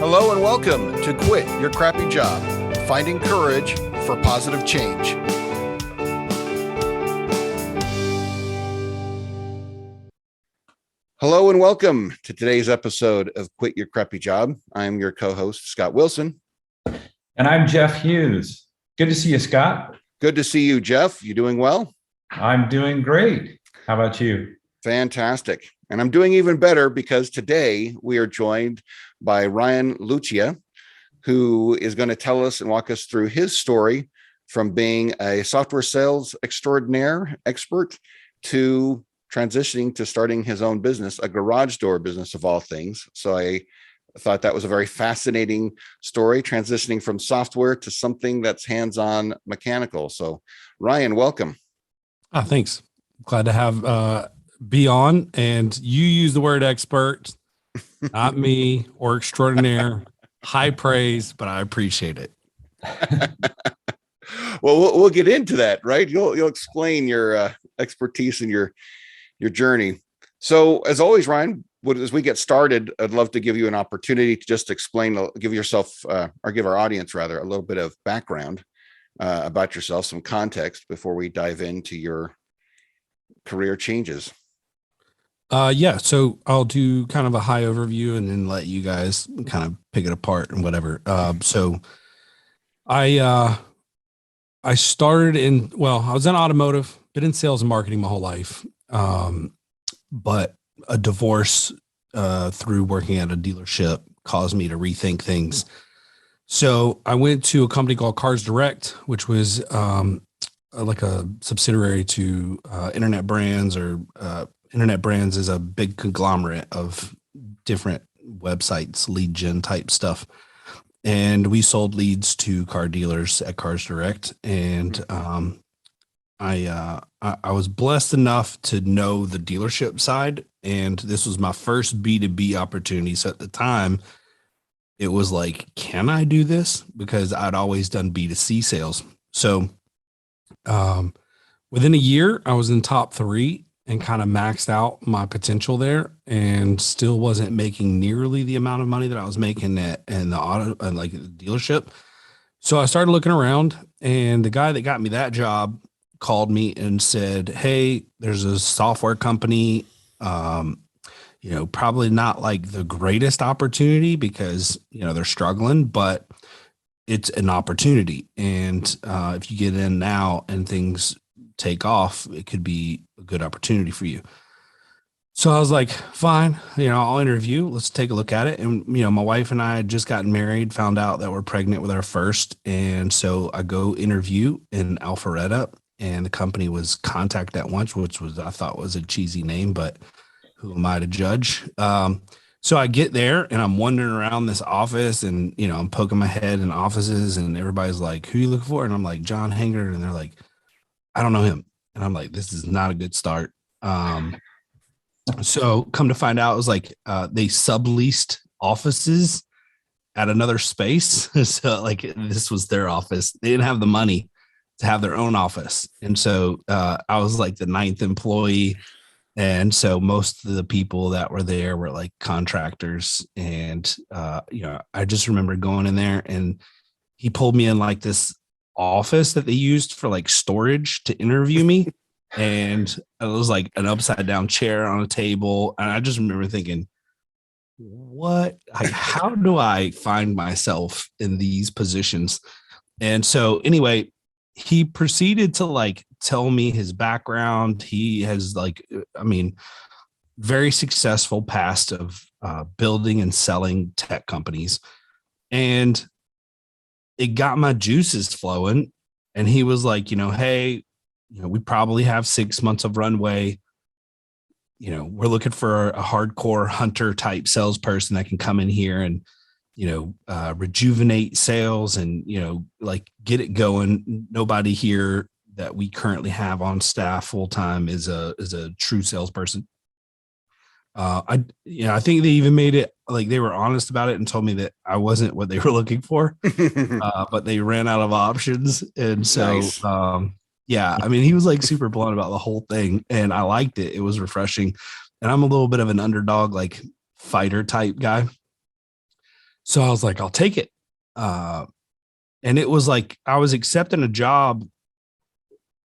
Hello and welcome to Quit Your Crappy Job, Finding Courage for Positive Change. Hello and welcome to today's episode of Quit Your Crappy Job. I'm your co-host, Scott Wilson. And I'm Jeff Hughes. Good to see you, Scott. Good to see you, Jeff. You doing well? I'm doing great. How about you? Fantastic. And I'm doing even better because today we are joined by Ryan Lucia, who is going to tell us and walk us through his story from being a software sales extraordinaire expert to transitioning to starting his own business, a garage door business of all things. So I thought that was a very fascinating story, transitioning from software to something that's hands-on mechanical. So Ryan, welcome. Thanks. Glad to have be on. And you use the word expert, not me, or extraordinaire. High praise, but I appreciate it. Well, we'll get into that, right? You'll explain your expertise and your journey. So as always, Ryan, as we get started, I'd love to give you an opportunity to just explain, give yourself, or give our audience rather, a little bit of background about yourself, some context before we dive into your career changes. So I'll do kind of a high overview and then let you guys kind of pick it apart and whatever. So I started I was in automotive, been in sales and marketing my whole life. But a divorce through working at a dealership caused me to rethink things. So I went to a company called Cars Direct, which was like a subsidiary to Internet Brands, or Internet Brands is a big conglomerate of different websites, lead gen type stuff. And we sold leads to car dealers at Cars Direct. And I was blessed enough to know the dealership side, and this was my first B2B opportunity. So at the time, it was like, can I do this? Because I'd always done B2C sales. So within a year, I was in top 3 and kind of maxed out my potential there, and still wasn't making nearly the amount of money that I was making in the auto, like the dealership. So I started looking around, and the guy that got me that job called me and said, hey, there's a software company, probably not like the greatest opportunity because, they're struggling, but it's an opportunity. And if you get in now and things take off, it could be a good opportunity for you. So I was like, fine, I'll interview. Let's take a look at it. And, my wife and I had just gotten married, found out that we're pregnant with our first. And so I go interview in Alpharetta. And the company was Contact at Once, which I thought was a cheesy name, but who am I to judge? So I get there and I'm wandering around this office, and, I'm poking my head in offices, and everybody's like, who are you looking for? And I'm like, John Hanger. And they're like, I don't know him. And I'm like, this is not a good start. So come to find out, it was like they subleased offices at another space. So like this was their office. They didn't have the money to have their own office. And so I was like the 9th employee. And so most of the people that were there were like contractors. And, I just remember going in there, and he pulled me in like this office that they used for like storage to interview me. And it was like an upside down chair on a table. And I just remember thinking, how do I find myself in these positions? And so anyway, he proceeded to like tell me his background. He has very successful past of building and selling tech companies. And it got my juices flowing. And he was like, hey, we probably have 6 months of runway. We're looking for a hardcore hunter type salesperson that can come in here and, rejuvenate sales and, like get it going. Nobody here that we currently have on staff full time is a true salesperson. I think they even made it like they were honest about it and told me that I wasn't what they were looking for, but they ran out of options. And so, Nice. He was like super blunt about the whole thing, and I liked it. It was refreshing. And I'm a little bit of an underdog, like fighter type guy. So I was like, I'll take it. And it was like, I was accepting a job,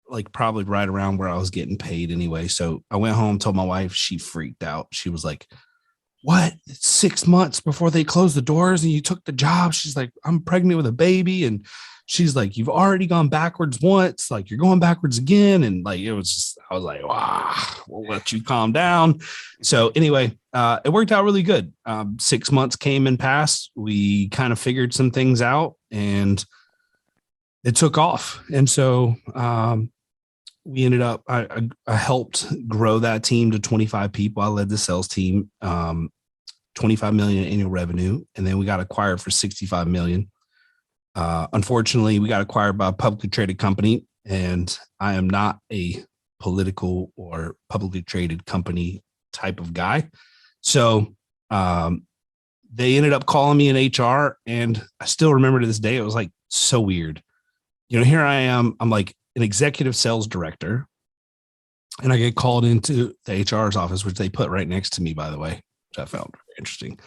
like probably right around where I was getting paid anyway. So I went home, told my wife, she freaked out. She was like, what? It's 6 months before they close the doors and you took the job. She's like, I'm pregnant with a baby. And she's like, you've already gone backwards once, like you're going backwards again. And like, it was just, I was like, wow, we'll let you calm down. So anyway, it worked out really good. 6 months came and passed. We kind of figured some things out and it took off. And so, we ended up, I helped grow that team to 25 people. I led the sales team, 25 million in annual revenue. And then we got acquired for 65 million. Unfortunately, we got acquired by a publicly traded company, and I am not a political or publicly traded company type of guy. So they ended up calling me in HR, and I still remember to this day, it was like so weird. You know, here I am, I'm like an executive sales director, and I get called into the HR's office, which they put right next to me, by the way, which I found very interesting.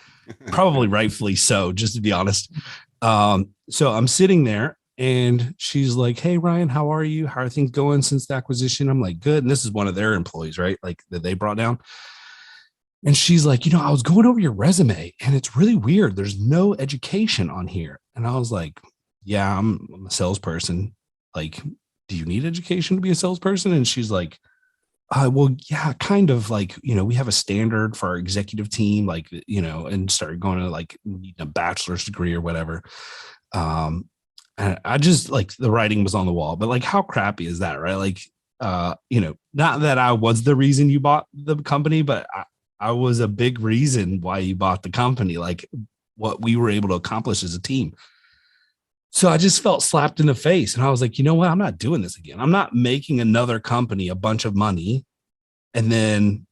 Probably rightfully so, just to be honest. So I'm sitting there and she's like, hey, Ryan, how are you? How are things going since the acquisition? I'm like, good. And this is one of their employees, right? Like that they brought down. And she's like, you know, I was going over your resume and it's really weird. There's no education on here. And I was like, yeah, I'm a salesperson. Like, do you need education to be a salesperson? And she's like, well, yeah, kind of like, you know, we have a standard for our executive team, like, you know, and started going to like a bachelor's degree or whatever. And I just like the writing was on the wall, but like, how crappy is that? Right. Like, you know, not that I was the reason you bought the company, but I was a big reason why you bought the company, like what we were able to accomplish as a team. So I just felt slapped in the face and I was like, you know what? I'm not doing this again. I'm not making another company a bunch of money and then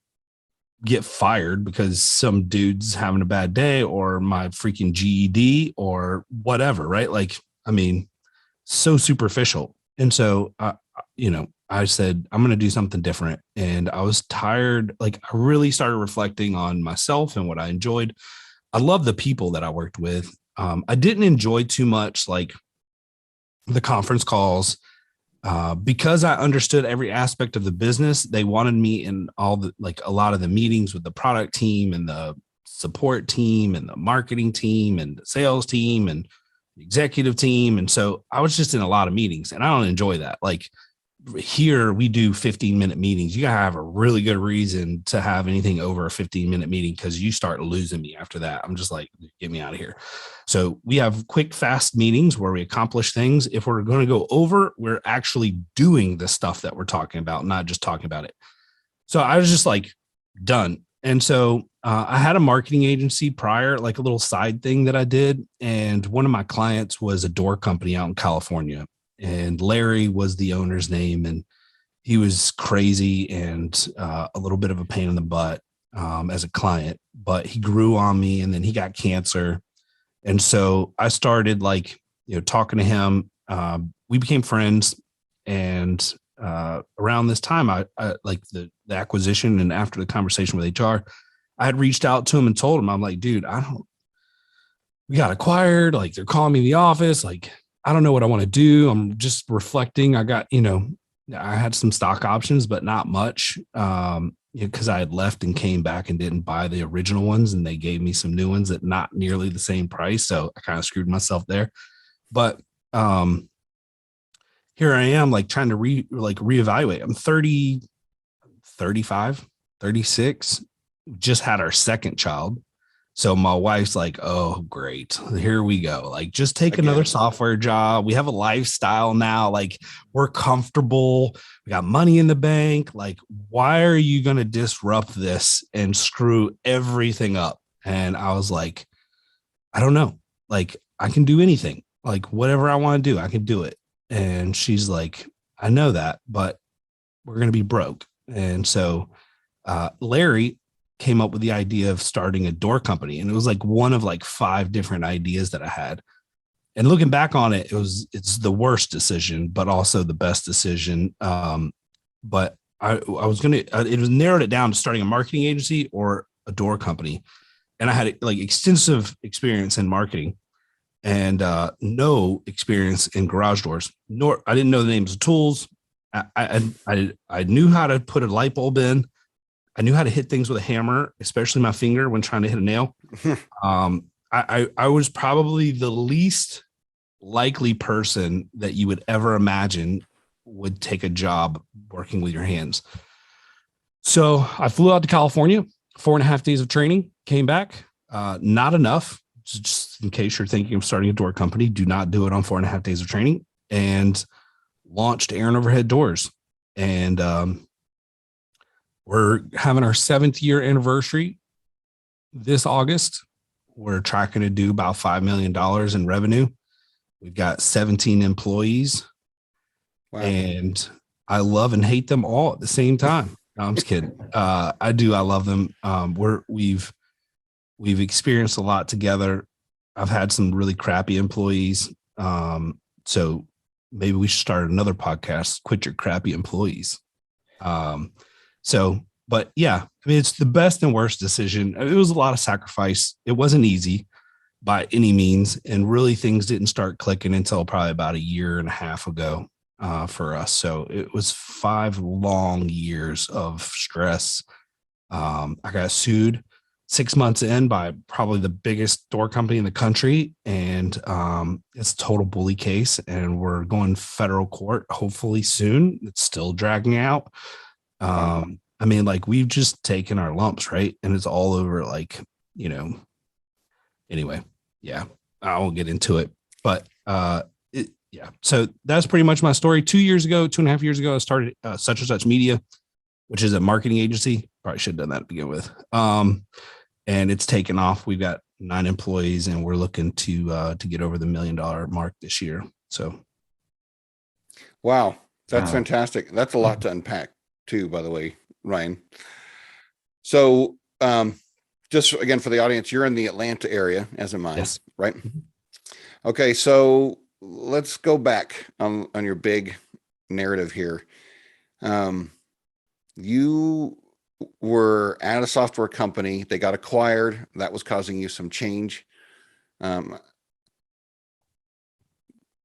get fired because some dude's having a bad day or my freaking GED or whatever. Right. Like, I mean, so superficial. And so, you know, I said, I'm going to do something different. And I was tired. Like I really started reflecting on myself and what I enjoyed. I love the people that I worked with. I didn't enjoy too much like the conference calls because I understood every aspect of the business. They wanted me in all the like a lot of the meetings with the product team and the support team and the marketing team and the sales team and the executive team. And so I was just in a lot of meetings and I don't enjoy that. Like here we do 15-minute meetings. You gotta have a really good reason to have anything over a 15-minute meeting because you start losing me after that. I'm just like, get me out of here. So we have quick, fast meetings where we accomplish things. If we're going to go over, we're actually doing the stuff that we're talking about, not just talking about it. So I was just like done. And so I had a marketing agency prior, like a little side thing that I did. And one of my clients was a door company out in California. And Larry was the owner's name. And he was crazy and a little bit of a pain in the butt as a client. But he grew on me and then he got cancer. And so I started like, you know, talking to him. We became friends. And around this time, I like the acquisition and after the conversation with HR, I had reached out to him and told him, I'm like, dude, we got acquired. Like they're calling me in the office. Like, I don't know what I want to do. I'm just reflecting. I got, you know, I had some stock options, but not much. Because I had left and came back and didn't buy the original ones. And they gave me some new ones at not nearly the same price. So I kind of screwed myself there. But here I am like trying to reevaluate. I'm 30, 35, 36, just had our second child. So my wife's like, oh, great. Here we go. Like, just take another software job. We have a lifestyle now. Like, we're comfortable. We got money in the bank. Like, why are you going to disrupt this and screw everything up? And I was like, I don't know. Like, I can do anything. Like, whatever I want to do, I can do it. And she's like, I know that, but we're going to be broke. And so Larry came up with the idea of starting a door company. And it was like one of like 5 different ideas that I had. And looking back on it, it's the worst decision, but also the best decision. But I was going to, it was narrowed it down to starting a marketing agency or a door company. and I had like extensive experience in marketing and no experience in garage doors. Nor I didn't know the names of tools. I knew how to put a light bulb in. I knew how to hit things with a hammer, especially my finger when trying to hit a nail. I was probably the least likely person that you would ever imagine would take a job working with your hands. So I flew out to California, 4.5 days of training, came back. Not enough. Just in case you're thinking of starting a door company, do not do it on 4.5 days of training, and launched Aaron Overhead Doors. And we're having our 7th year anniversary this August. We're tracking to do about $5 million in revenue. We've got 17 employees. Wow. And I love and hate them all at the same time. No, I'm just kidding. I do. I love them. We've experienced a lot together. I've had some really crappy employees. So maybe we should start another podcast, Quit Your Crappy Employees. But yeah, I mean, it's the best and worst decision. It was a lot of sacrifice. It wasn't easy by any means. And really things didn't start clicking until probably about 1.5 years ago for us. So it was 5 long years of stress. I got sued 6 months in by probably the biggest door company in the country. And it's a total bully case. And we're going federal court, hopefully soon. It's still dragging out. I mean, like, we've just taken our lumps, right? And it's all over, like, you know, anyway, yeah, I won't get into it, but yeah. So that's pretty much my story. 2.5 years ago, I started Such and Such Media, which is a marketing agency. Probably should have done that to begin with. And it's taken off. We've got 9 employees, and we're looking to get over the $1 million mark this year. So, wow, that's fantastic. That's a lot to unpack too, by the way, Ryan. So, just again for the audience, you're in the Atlanta area, as am I. Yes. Right? Okay, so let's go back on your big narrative here. You were at a software company, they got acquired, that was causing you some change.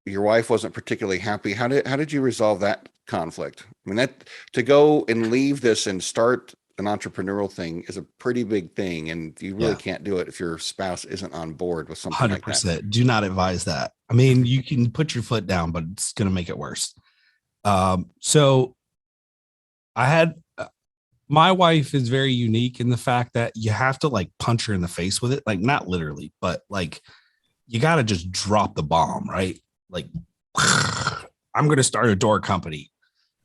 Your wife wasn't particularly happy. How did you resolve that conflict? I mean, that to go and leave this and start an entrepreneurial thing is a pretty big thing, and you really can't do it if your spouse isn't on board with something 100%. Like that. Do not advise that. I mean, you can put your foot down, but it's going to make it worse. So I had my wife is very unique in the fact that you have to like punch her in the face with it, like not literally, but like you got to just drop the bomb, right? Like, I'm going to start a door company.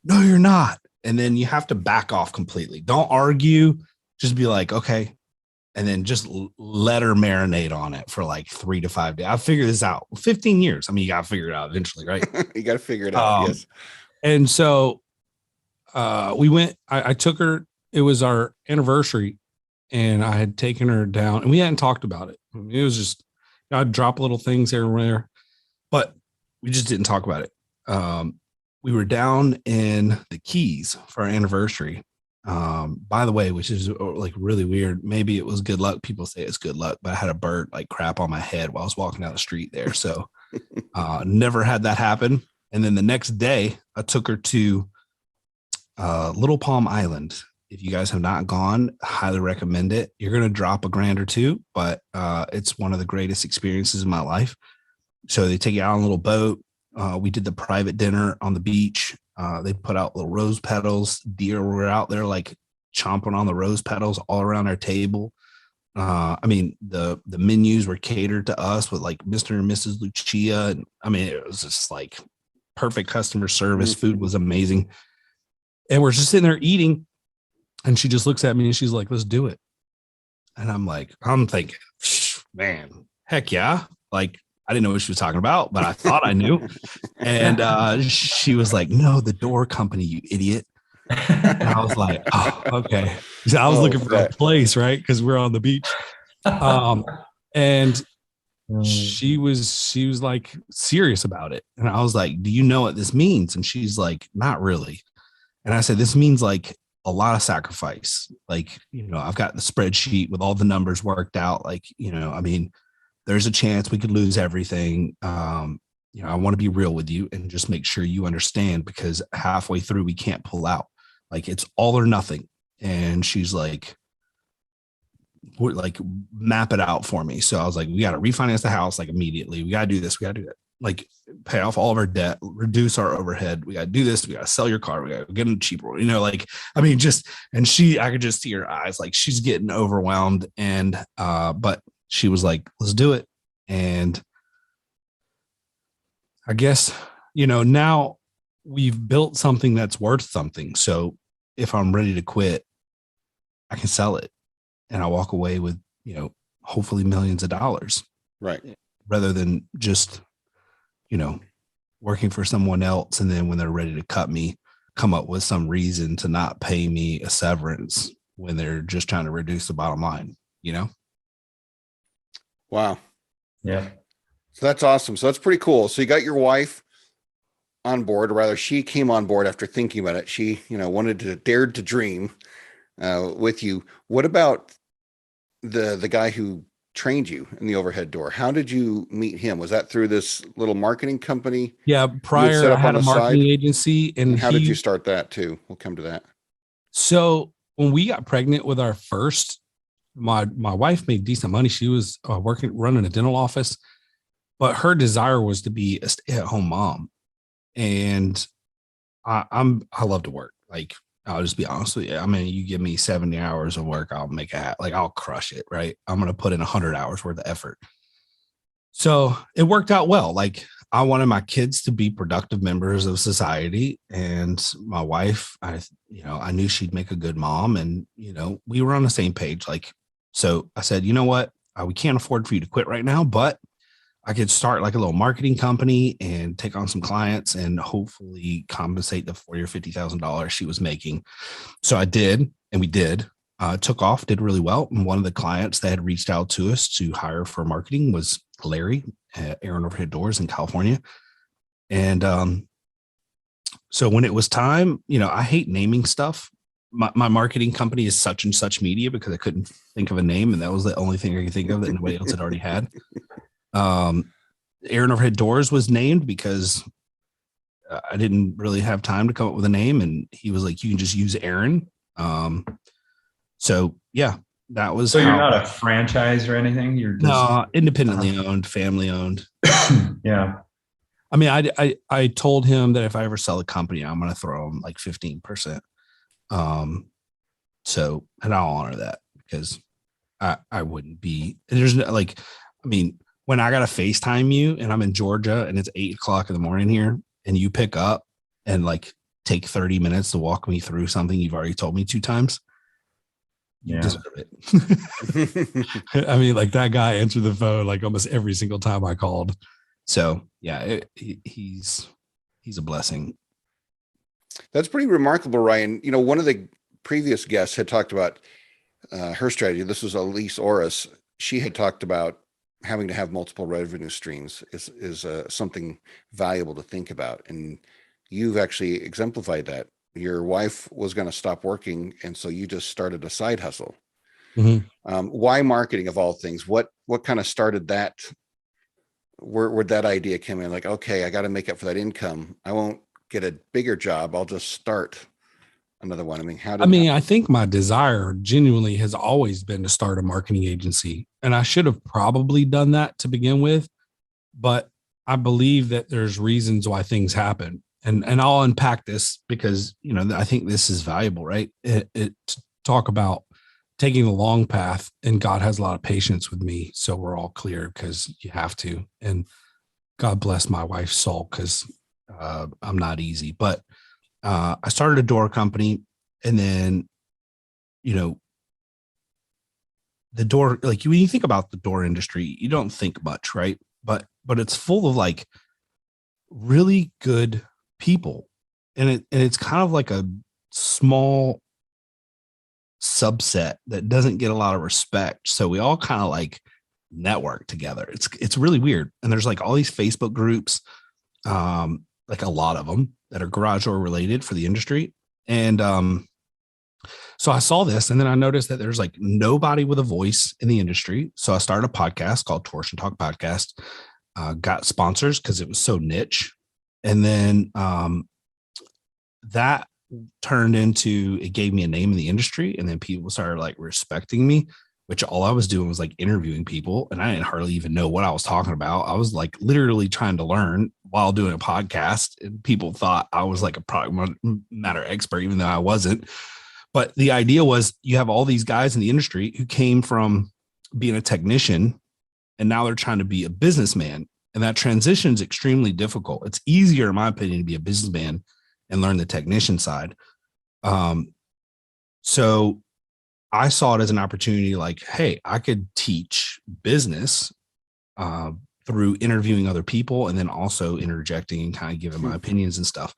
No, you're not. And then you have to back off completely. Don't argue. Just be like, okay. And then just let her marinate on it for like 3 to 5 days. I'll figure this out. 15 years. I mean, you got to figure it out eventually, right? You got to figure it out. Yes. And so we went, I took her, it was our anniversary, and I had taken her down, and we hadn't talked about it. I mean, it was just, I'd drop little things everywhere, but we just didn't talk about it. We were down in the Keys for our anniversary. By the way, which is like really weird. Maybe it was good luck. People say it's good luck, but I had a bird like crap on my head while I was walking down the street there. So never had that happen. And then the next day I took her to Little Palm Island. If you guys have not gone, highly recommend it. You're going to drop $1,000 or $2, but it's one of the greatest experiences in my life. So they take you out on a little boat. We did the private dinner on the beach. They put out little rose petals. Deer were out there like chomping on the rose petals all around our table. I mean, the menus were catered to us with like Mr. and Mrs. Lucia. And I mean, it was just like perfect customer service. Food was amazing. And we're just sitting there eating. And she just looks at me and she's like, let's do it. And I'm thinking, man, heck yeah. Like, I didn't know what she was talking about, but I thought I knew. And she was like, no, the door company, you idiot. And I was like, oh, okay. So I was looking for a place, right? Because we're on the beach. And she was like serious about it. And I was like, do you know what this means? And she's like, not really. And I said, this means like a lot of sacrifice. Like, I've got the spreadsheet with all the numbers worked out. Like, I mean, there's a chance we could lose everything. I want to be real with you and just make sure you understand, because halfway through we can't pull out. Like, it's all or nothing. And she's like, map it out for me. So I was like, we got to refinance the house like immediately. We got to do this. We got to do that. Like, pay off all of our debt, reduce our overhead. We got to do this. We got to sell your car. We got to get them cheaper. And I could just see her eyes, like she's getting overwhelmed. And, but she was like, let's do it. And I guess, now we've built something that's worth something. So if I'm ready to quit, I can sell it and I walk away with, hopefully millions of dollars. Right. Rather than just, working for someone else. And then when they're ready to cut me, come up with some reason to not pay me a severance when they're just trying to reduce the bottom line, Wow. Yeah. So that's awesome. So that's pretty cool. So you got your wife on board, or rather she came on board after thinking about it. She, dared to dream with you. What about the guy who trained you in the overhead door? How did you meet him? Was that through this little marketing company? Yeah. Prior, I had a marketing agency. And how did you start that too? We'll come to that. So when we got pregnant with our first, my wife made decent money. She was running a dental office, but her desire was to be a stay-at-home mom. And I love to work. Like, I'll just be honest with you. I mean, you give me 70 hours of work, I'll I'll crush it. Right. I'm going to put in 100 hours worth of effort. So it worked out well. Like, I wanted my kids to be productive members of society, and my wife, I knew she'd make a good mom, and, we were on the same page. Like, so I said, you know what? We can't afford for you to quit right now, but I could start like a little marketing company and take on some clients and hopefully compensate the $40,000 or $50,000 she was making. So I did, and we did. Took off, did really well. And one of the clients that had reached out to us to hire for marketing was Larry at Aaron Overhead Doors in California. And so when it was time, I hate naming stuff. My marketing company is such and such media, because I couldn't think of a name, and that was the only thing I could think of that nobody else had already had. Aaron Overhead Doors was named because I didn't really have time to come up with a name, and he was like, you can just use Aaron. So yeah, that was. So you're not a franchise or anything? You're just independently owned, family owned. Yeah. I mean, I told him that if I ever sell a company, I'm going to throw him like 15%. So, and I'll honor that, because I wouldn't be, there's no, like, I mean, when I got to FaceTime you and I'm in Georgia and it's 8:00 in the morning here, and you pick up and like take 30 minutes to walk me through something you've already told me 2 times, you deserve it. I mean, like, that guy answered the phone like almost every single time I called. So yeah, he's a blessing. That's pretty remarkable, Ryan. One of the previous guests had talked about her strategy. This was Elise Orris. She had talked about having to have multiple revenue streams is something valuable to think about. And you've actually exemplified that. Your wife was going to stop working, and so you just started a side hustle. Mm-hmm. Why marketing of all things? What kind of started that? Where that idea came in? Like, okay, I got to make up for that income. I won't get a bigger job. I'll just start another one. I mean, I think my desire genuinely has always been to start a marketing agency, and I should have probably done that to begin with, but I believe that there's reasons why things happen, and I'll unpack this because, I think this is valuable, right? It talk about taking the long path, and God has a lot of patience with me. So we're all clear, because you have to, and God bless my wife's soul, because I'm not easy, but I started a door company, and then, the door, like, when you think about the door industry, you don't think much, right? But it's full of like really good people, and it's kind of like a small subset that doesn't get a lot of respect. So we all kind of like network together. It's really weird. And there's like all these Facebook groups, like a lot of them that are garage door related for the industry. And So I saw this and then I noticed that there's like nobody with a voice in the industry. So I started a podcast called Torsion Talk Podcast, got sponsors because it was so niche. And then that turned into, it gave me a name in the industry. And then people started like respecting me, which all I was doing was like interviewing people. And I didn't hardly even know what I was talking about. I was like literally trying to learn while doing a podcast. And people thought I was like a product matter expert, even though I wasn't. But the idea was you have all these guys in the industry who came from being a technician and now they're trying to be a businessman. And that transition is extremely difficult. It's easier, in my opinion, to be a businessman and learn the technician side. So I saw it as an opportunity like, hey, I could teach business through interviewing other people and then also interjecting and kind of giving my opinions and stuff.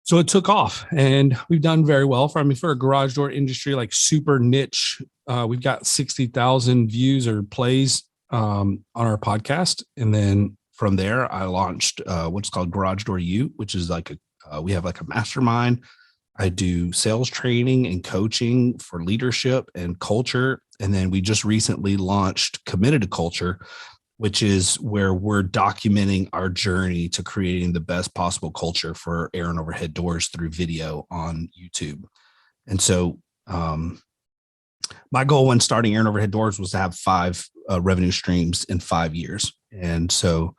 So it took off and we've done very well for a garage door industry, like super niche. We've got 60,000 views or plays on our podcast. And then from there, I launched what's called Garage Door U, which is like we have like a mastermind. I do sales training and coaching for leadership and culture. And then we just recently launched Committed to Culture, which is where we're documenting our journey to creating the best possible culture for air and overhead doors through video on YouTube. And so my goal when starting air and overhead doors was to have 5 revenue streams in 5 years. And so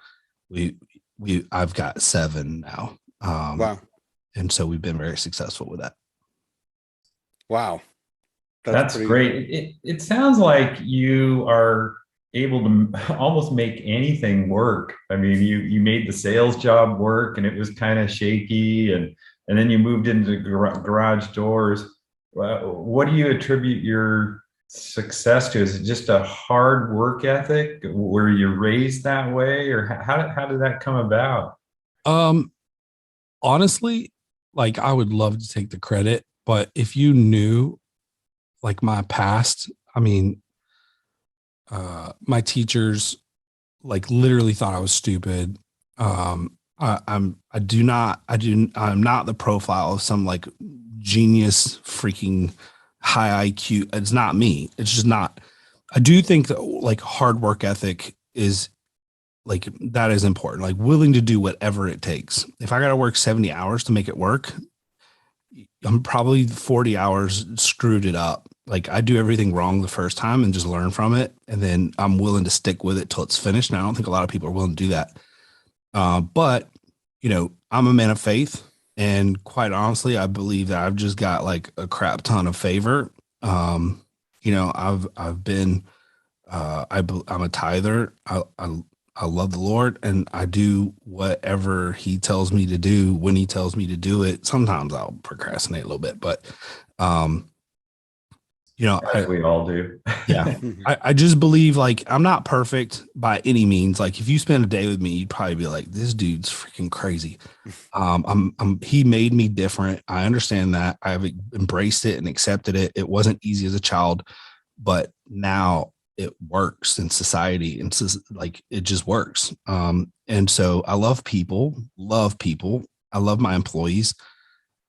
I've got 7 now. Wow. And so we've been very successful with that. Wow. That's great. It sounds like you are able to almost make anything work. I mean, you made the sales job work and it was kind of shaky, and then you moved into garage doors. What do you attribute your success to? Is it just a hard work ethic? Were you raised that way, or how did that come about? Honestly, like I would love to take the credit, but if you knew like my past, I mean, my teachers like literally thought I was stupid. I'm not the profile of some like genius freaking high IQ. It's not me. It's just not. I do think that like hard work ethic is like, that is important, like willing to do whatever it takes. If I got to work 70 hours to make it work, I'm probably 40 hours screwed it up. Like I do everything wrong the first time and just learn from it. And then I'm willing to stick with it till it's finished. And I don't think a lot of people are willing to do that. But you know, I'm a man of faith, and quite honestly, I believe that I've just got like a crap ton of favor. You know, I've been, I'm a tither. I love the Lord and I do whatever he tells me to do when he tells me to do it. Sometimes I'll procrastinate a little bit, but, you know, As we all do. Yeah. I just believe like I'm not perfect by any means. Like if you spend a day with me, you'd probably be like, this dude's freaking crazy. He made me different. I understand that. I've embraced it and accepted it. It wasn't easy as a child, but now it works in society. And so like, it just works. And so I love people. I love my employees.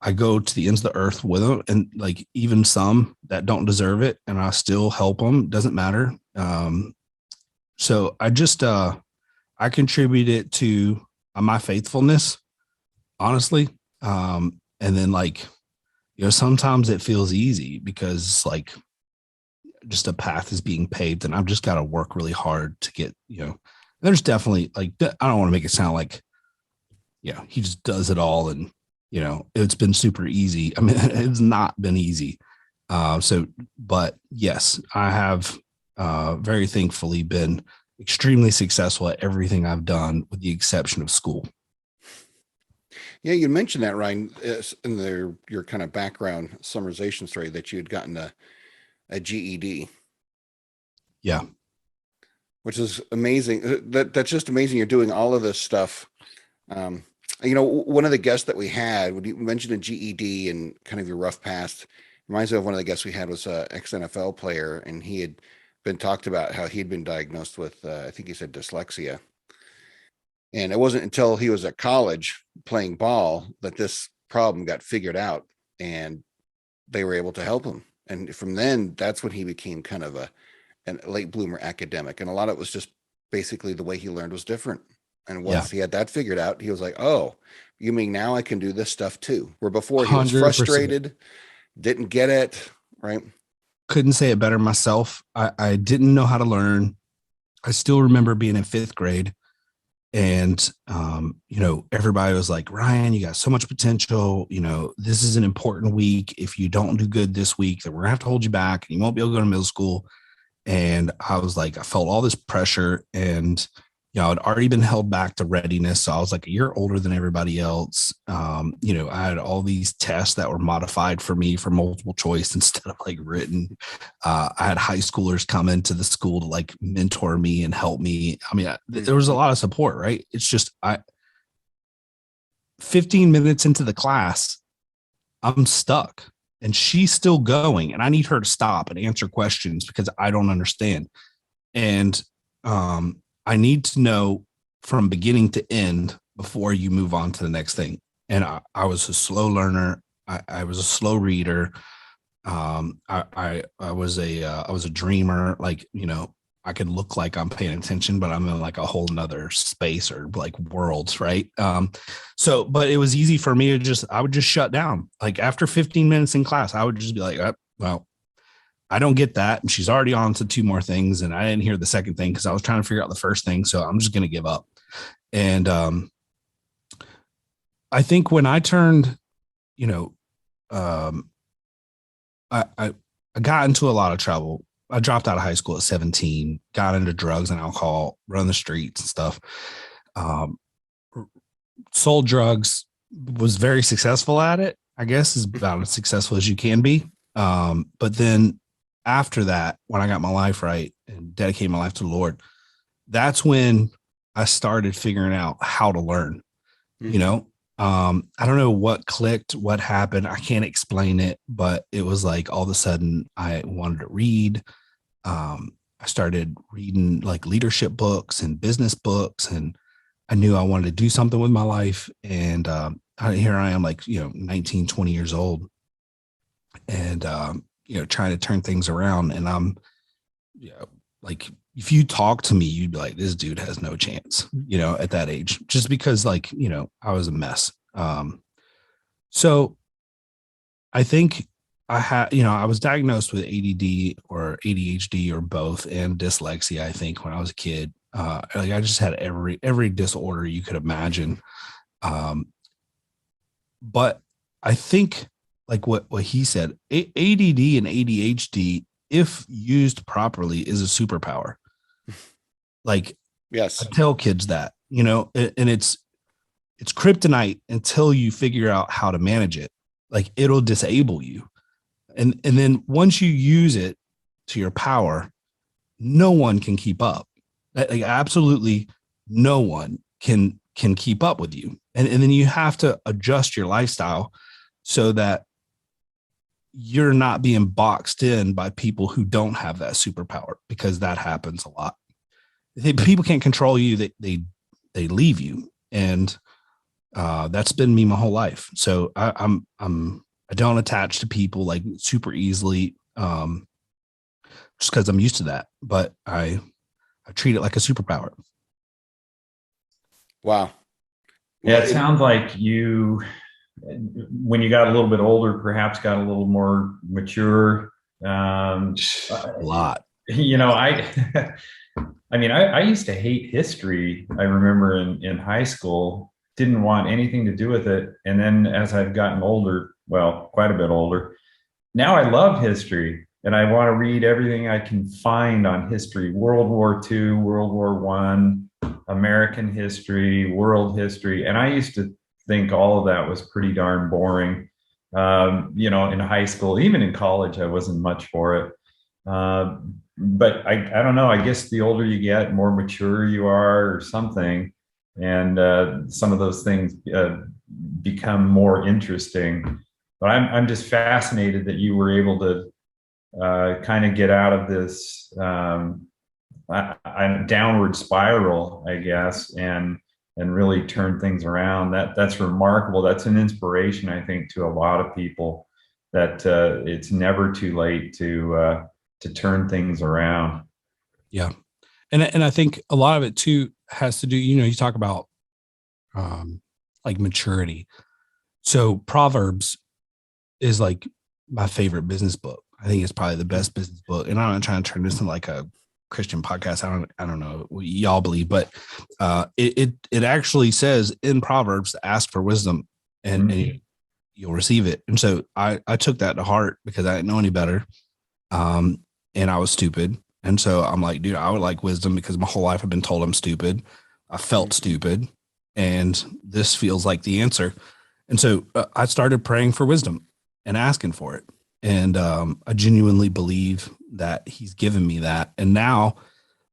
I go to the ends of the earth with them, and like even some that don't deserve it, and I still help them. Doesn't matter. So I just I contribute it to my faithfulness, honestly. And then like, you know, sometimes it feels easy because like just a path is being paved, and I've just got to work really hard to get, you know. There's definitely like, I don't want to make it sound like, you know, he just does it all and, you know, it's been super easy. I mean, it's not been easy. But yes, I have very thankfully been extremely successful at everything I've done with the exception of school. Yeah, you mentioned that, Ryan, in your kind of background summarization story that you had gotten a GED. Yeah. Which is amazing. That's just amazing. You're doing all of this stuff. You know, one of the guests that we had, when you mentioned a GED and kind of your rough past, reminds me of one of the guests we had was a ex-NFL player, and he had been talked about how he'd been diagnosed with, I think he said dyslexia. And it wasn't until he was at college playing ball that this problem got figured out. And they were able to help him. And from then, that's when he became kind of a late bloomer academic. And a lot of it was just basically the way he learned was different. And once he had that figured out, he was like, oh, you mean now I can do this stuff too? Where before he was 100%. frustrated, didn't get it, right? Couldn't say it better myself. I didn't know how to learn. I still remember being in 5th grade, and everybody was like, Ryan, you got so much potential. This is an important week. If you don't do good this week, then we're gonna have to hold you back and you won't be able to go to middle school. And I was like, I felt all this pressure, and I'd already been held back to readiness. So I was like a year older than everybody else. I had all these tests that were modified for me for multiple choice instead of like written. I had high schoolers come into the school to like mentor me and help me. I mean, there was a lot of support, right? It's just 15 minutes into the class, I'm stuck and she's still going, and I need her to stop and answer questions because I don't understand. And I need to know from beginning to end before you move on to the next thing. And I was a slow learner. I was a slow reader. I was a dreamer. Like, I could look like I'm paying attention, but I'm in like a whole nother space or like worlds. Right. But it was easy for me to I would just shut down. Like after 15 minutes in class, I would just be like, well, I don't get that. And she's already on to 2 more things. And I didn't hear the second thing because I was trying to figure out the first thing. So I'm just going to give up. And I think when I turned, I got into a lot of trouble. I dropped out of high school at 17, got into drugs and alcohol, run the streets and stuff. Sold drugs, was very successful at it, I guess, is about as successful as you can be. But then after that, when I got my life right and dedicated my life to the Lord, that's when I started figuring out how to learn. I don't know what clicked, what happened. I can't explain it, but it was like all of a sudden I wanted to read. I started reading like leadership books and business books, and I knew I wanted to do something with my life. And here I am, like, 19, 20 years old, and trying to turn things around. And I'm like, if you talk to me, you'd be like, this dude has no chance, at that age, just because like, I was a mess. So I think I was diagnosed with ADD or ADHD or both, and dyslexia, I think, when I was a kid. Like I just had every disorder you could imagine. But I think like what he said, ADD and ADHD, if used properly, is a superpower. Like, yes, I tell kids that, and it's kryptonite until you figure out how to manage it. Like, it'll disable you. And then once you use it to your power, no one can keep up. Like, absolutely no one can keep up with you. And then you have to adjust your lifestyle so that you're not being boxed in by people who don't have that superpower, because that happens a lot. People can't control you. They leave you. And that's been me my whole life. So I don't attach to people like super easily, just because I'm used to that. But I treat it like a superpower. Wow. Yeah, it sounds like you, when you got a little bit older, perhaps got a little more mature. A lot. I used to hate history. I remember in high school, didn't want anything to do with it. And then as I've gotten older, well, quite a bit older, now I love history, and I want to read everything I can find on history: World War II, World War I, American history, world history. And I used to think all of that was pretty darn boring. In high school, even in college, I wasn't much for it. But I don't know, I guess the older you get, more mature you are or something. And some of those things become more interesting. But I'm just fascinated that you were able to kind of get out of this downward spiral, I guess, and really turn things around. That's remarkable. That's an inspiration, I think, to a lot of people. that it's never too late to turn things around. Yeah. And I think a lot of it too has to do, you talk about like maturity. So Proverbs is like my favorite business book. I think it's probably the best business book. And I'm not trying to turn this into like a Christian podcast. I don't know what y'all believe, but it actually says in Proverbs to ask for wisdom and you'll receive it. And so I took that to heart because I didn't know any better. And I was stupid. And so I'm like, dude, I would like wisdom because my whole life I've been told I'm stupid. I felt stupid. And this feels like the answer. And so I started praying for wisdom and asking for it. And I genuinely believe that he's given me that. And now,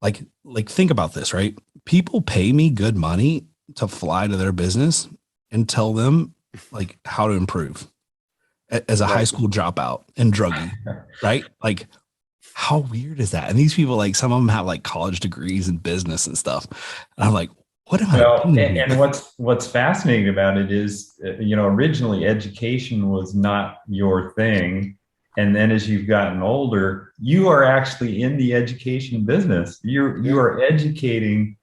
like think about this, right? People pay me good money to fly to their business and tell them like how to improve as a high school dropout and druggie, right? Like, how weird is that? And these people, like some of them have like college degrees in business and stuff. And I'm like, what am I doing here? And what's fascinating about it is, originally education was not your thing. And then as you've gotten older, you are actually in the education business. You are educating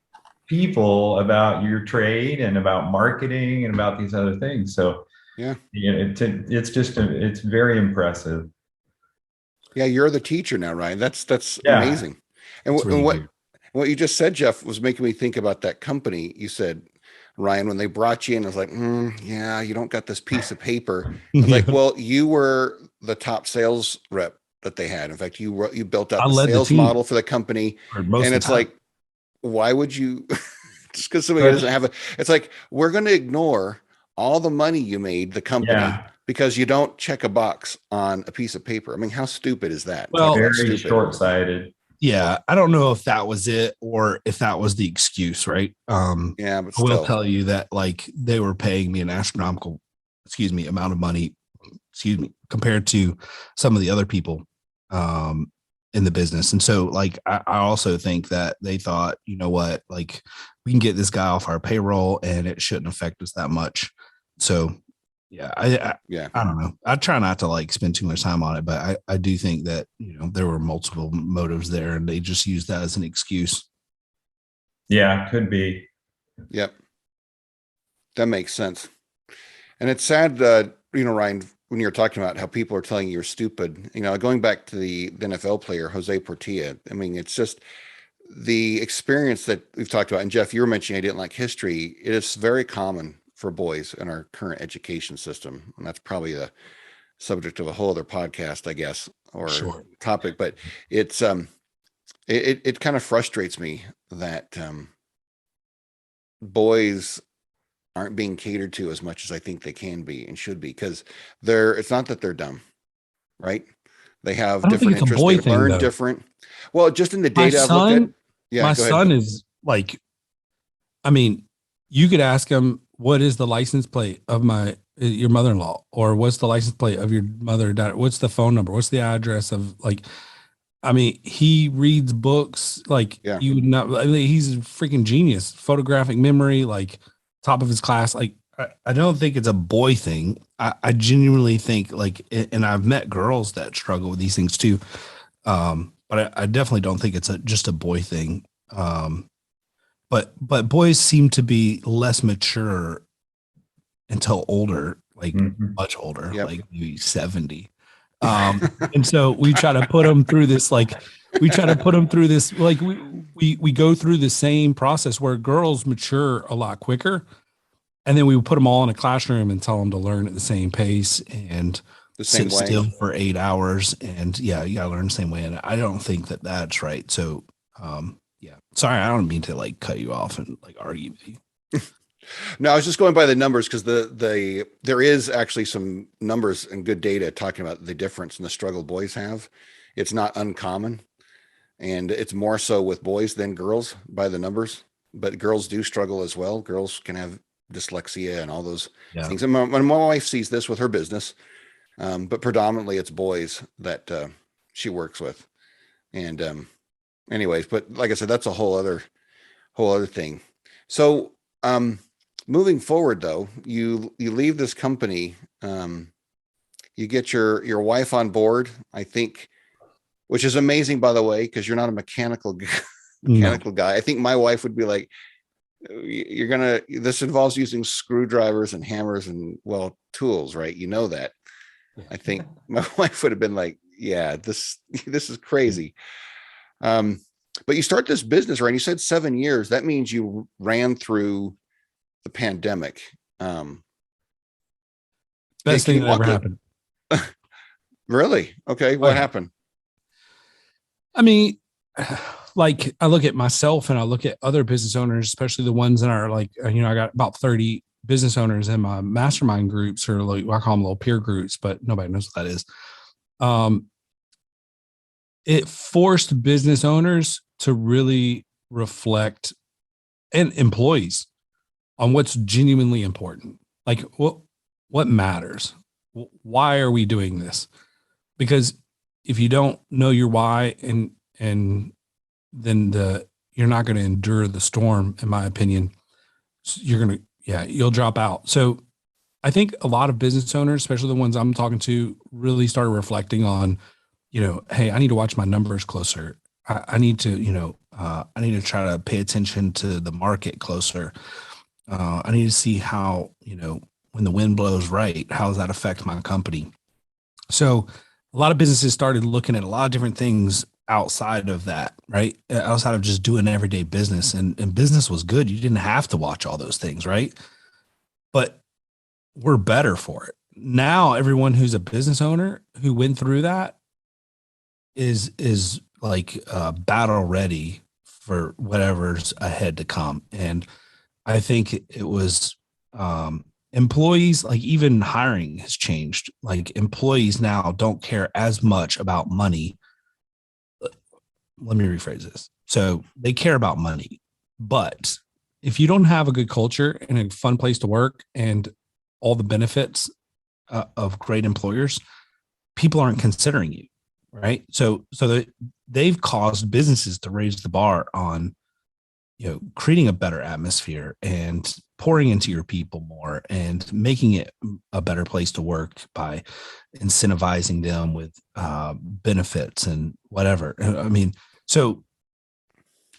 people about your trade and about marketing and about these other things. So it's very impressive. Yeah, you're the teacher now, Ryan. That's Yeah. amazing. And, Really what you just said, Jeff, was making me think about that company. You said, Ryan, when they brought you in, I was like, yeah, you don't got this piece of paper. I was like, well, you were the top sales rep that they had. In fact, you built out I the led the sales team model for the company, for most and of the it's time. like, why would you? Just because somebody doesn't have a, it's like we're going to ignore all the money you made the company because you don't check a box on a piece of paper. I mean, how stupid is that? Well, Talk about very stupid. short-sighted. Yeah, I don't know if that was it or if that was the excuse, right? Yeah, but I will still. tell you that like they were paying me an astronomical, amount of money, compared to some of the other people in the business. And so like I also think that they thought, you know what, like we can get this guy off our payroll and it shouldn't affect us that much. So yeah, I don't know. I try not to like spend too much time on it, but I do think that, there were multiple motives there and they just used that as an excuse. Yeah, could be. Yep. That makes sense. And it's sad, Ryan, when you're talking about how people are telling you you're stupid, going back to the NFL player, Jose Portilla. I mean, it's just the experience that we've talked about. And Jeff, you were mentioning I didn't like history. It is very common for boys in our current education system. And that's probably the subject of a whole other podcast, I guess, or topic. But it's it kind of frustrates me that boys aren't being catered to as much as I think they can be and should be, because it's not that they're dumb, right? They have I don't think different it's a interests. boy They thing learn though. different. Well, just in the My data I've looked at. son, Yeah, my go ahead. son is like, I mean, you could ask him, what is the license plate of your mother-in-law, or what's the license plate of your mother, daughter? What's the phone number? What's the address of like, I mean, he reads books like you would not, I mean, he's a freaking genius, photographic memory, like top of his class. Like, I don't think it's a boy thing. I genuinely think like, and I've met girls that struggle with these things too. But I definitely don't think it's just a boy thing. But boys seem to be less mature until older, like much older, like maybe 70. And so we try to put them through this, like we go through the same process where girls mature a lot quicker. And then we would put them all in a classroom and tell them to learn at the same pace and sit still for 8 hours. And yeah, you gotta learn the same way. And I don't think that that's right. So, yeah, sorry, I don't mean to like cut you off and like argue with you. No, I was just going by the numbers because there is actually some numbers and good data talking about the difference in the struggle boys have. It's not uncommon, and it's more so with boys than girls by the numbers. But girls do struggle as well. Girls can have dyslexia and all those things. And my wife sees this with her business, but predominantly it's boys that she works with. And anyways, but like I said, that's a whole other thing. So moving forward, though, you leave this company. you get your wife on board, I think, which is amazing, by the way, because you're not a mechanical No. guy. I think my wife would be like, this involves using screwdrivers and hammers and, well, tools, right? You know that. I think my wife would have been like, yeah, this is crazy. But you start this business, right? You said 7 years. That means you ran through the pandemic. Best thing that ever happened. Really? Okay. What happened? I mean, like I look at myself and I look at other business owners, especially the ones that are like, I got about 30 business owners in my mastermind groups, or like, I call them little peer groups, but nobody knows what that is. It forced business owners to really reflect, and employees, on what's genuinely important. Like what matters? Why are we doing this? Because if you don't know your why, and then you're not going to endure the storm, in my opinion. You'll drop out. So I think a lot of business owners, especially the ones I'm talking to, really started reflecting on, hey, I need to watch my numbers closer. I need to, I need to try to pay attention to the market closer. I need to see how, when the wind blows right, how does that affect my company? So a lot of businesses started looking at a lot of different things outside of that, right? Outside of just doing everyday business, and business was good. You didn't have to watch all those things, right? But we're better for it. Now, everyone who's a business owner who went through that is like battle ready for whatever's ahead to come. And I think it was employees, like even hiring has changed. Like employees now don't care as much about money. Let me rephrase this. So they care about money, but if you don't have a good culture and a fun place to work and all the benefits of great employers, people aren't considering you, right? So they've caused businesses to raise the bar on, creating a better atmosphere and pouring into your people more and making it a better place to work by incentivizing them with benefits and whatever. I mean, so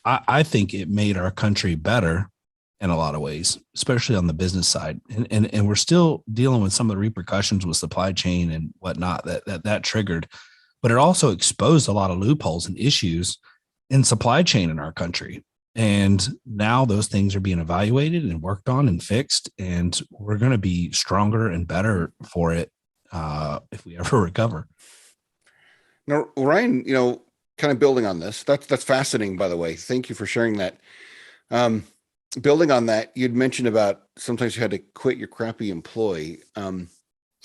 I think it made our country better in a lot of ways, especially on the business side. And we're still dealing with some of the repercussions with supply chain and whatnot that triggered, but it also exposed a lot of loopholes and issues in supply chain in our country. And now those things are being evaluated and worked on and fixed, and we're going to be stronger and better for it if we ever recover. Now, Ryan, kind of building on this, that's fascinating, by the way. Thank you for sharing that. Building on that, you'd mentioned about sometimes you had to quit your crappy employee. I'd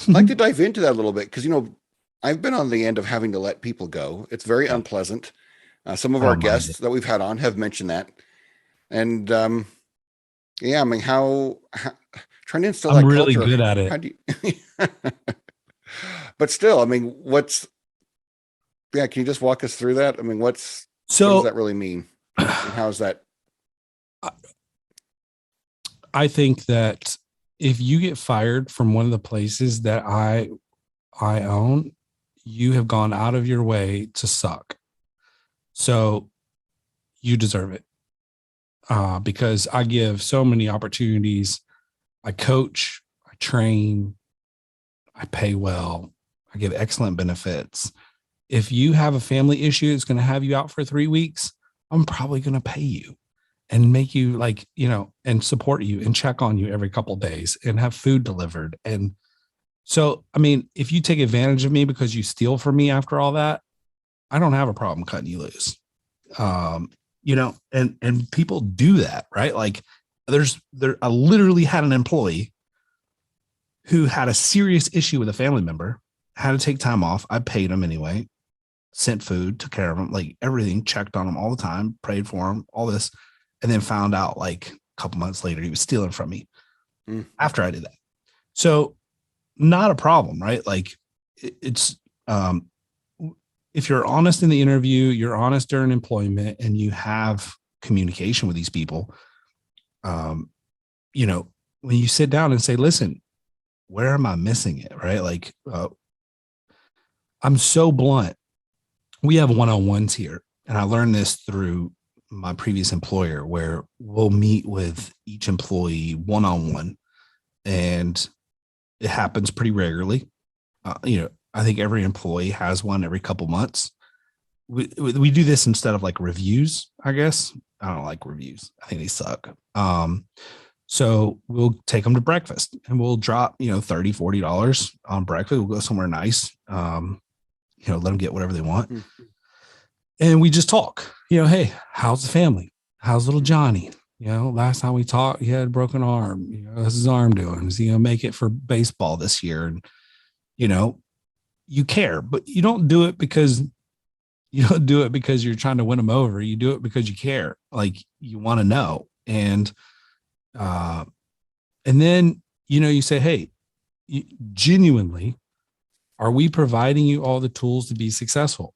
like to dive into that a little bit, because, I've been on the end of having to let people go. It's very unpleasant. Some of our guests that we've had on have mentioned that. And yeah, I mean, how trying to instill that I'm really culture, good at it. how do you, but still, I mean, can you just walk us through that? I mean, what does that really mean? And how is that? I think that if you get fired from one of the places that I own, you have gone out of your way to suck. So you deserve it. Because I give so many opportunities. I coach, I train, I pay well, I give excellent benefits. If you have a family issue that's going to have you out for 3 weeks, I'm probably going to pay you and make you and support you and check on you every couple of days and have food delivered. And so, I mean, if you take advantage of me because you steal from me after all that, I don't have a problem cutting you loose. And people do that, right? Like I literally had an employee who had a serious issue with a family member, had to take time off. I paid him anyway, sent food, took care of him, like everything, checked on him all the time, prayed for him, all this, and then found out like a couple months later he was stealing from me after I did that. So not a problem, right? Like it's if you're honest in the interview, you're honest during employment, and you have communication with these people, when you sit down and say, listen, where am I missing it? Right? Like, I'm so blunt. We have one-on-ones here, and I learned this through my previous employer, where we'll meet with each employee one-on-one, and it happens pretty regularly. I think every employee has one every couple months. We do this instead of like reviews, I guess. I don't like reviews. I think they suck. So we'll take them to breakfast and we'll drop, $30, $40 on breakfast. We'll go somewhere nice. Let them get whatever they want. Mm-hmm. And we just talk, hey, how's the family? How's little Johnny? Last time we talked, he had a broken arm. How's his arm doing? Is he going to make it for baseball this year? And, you care, but you don't do it because you're trying to win them over. You do it because you care. Like, you want to know. And then, you say, hey, genuinely, are we providing you all the tools to be successful?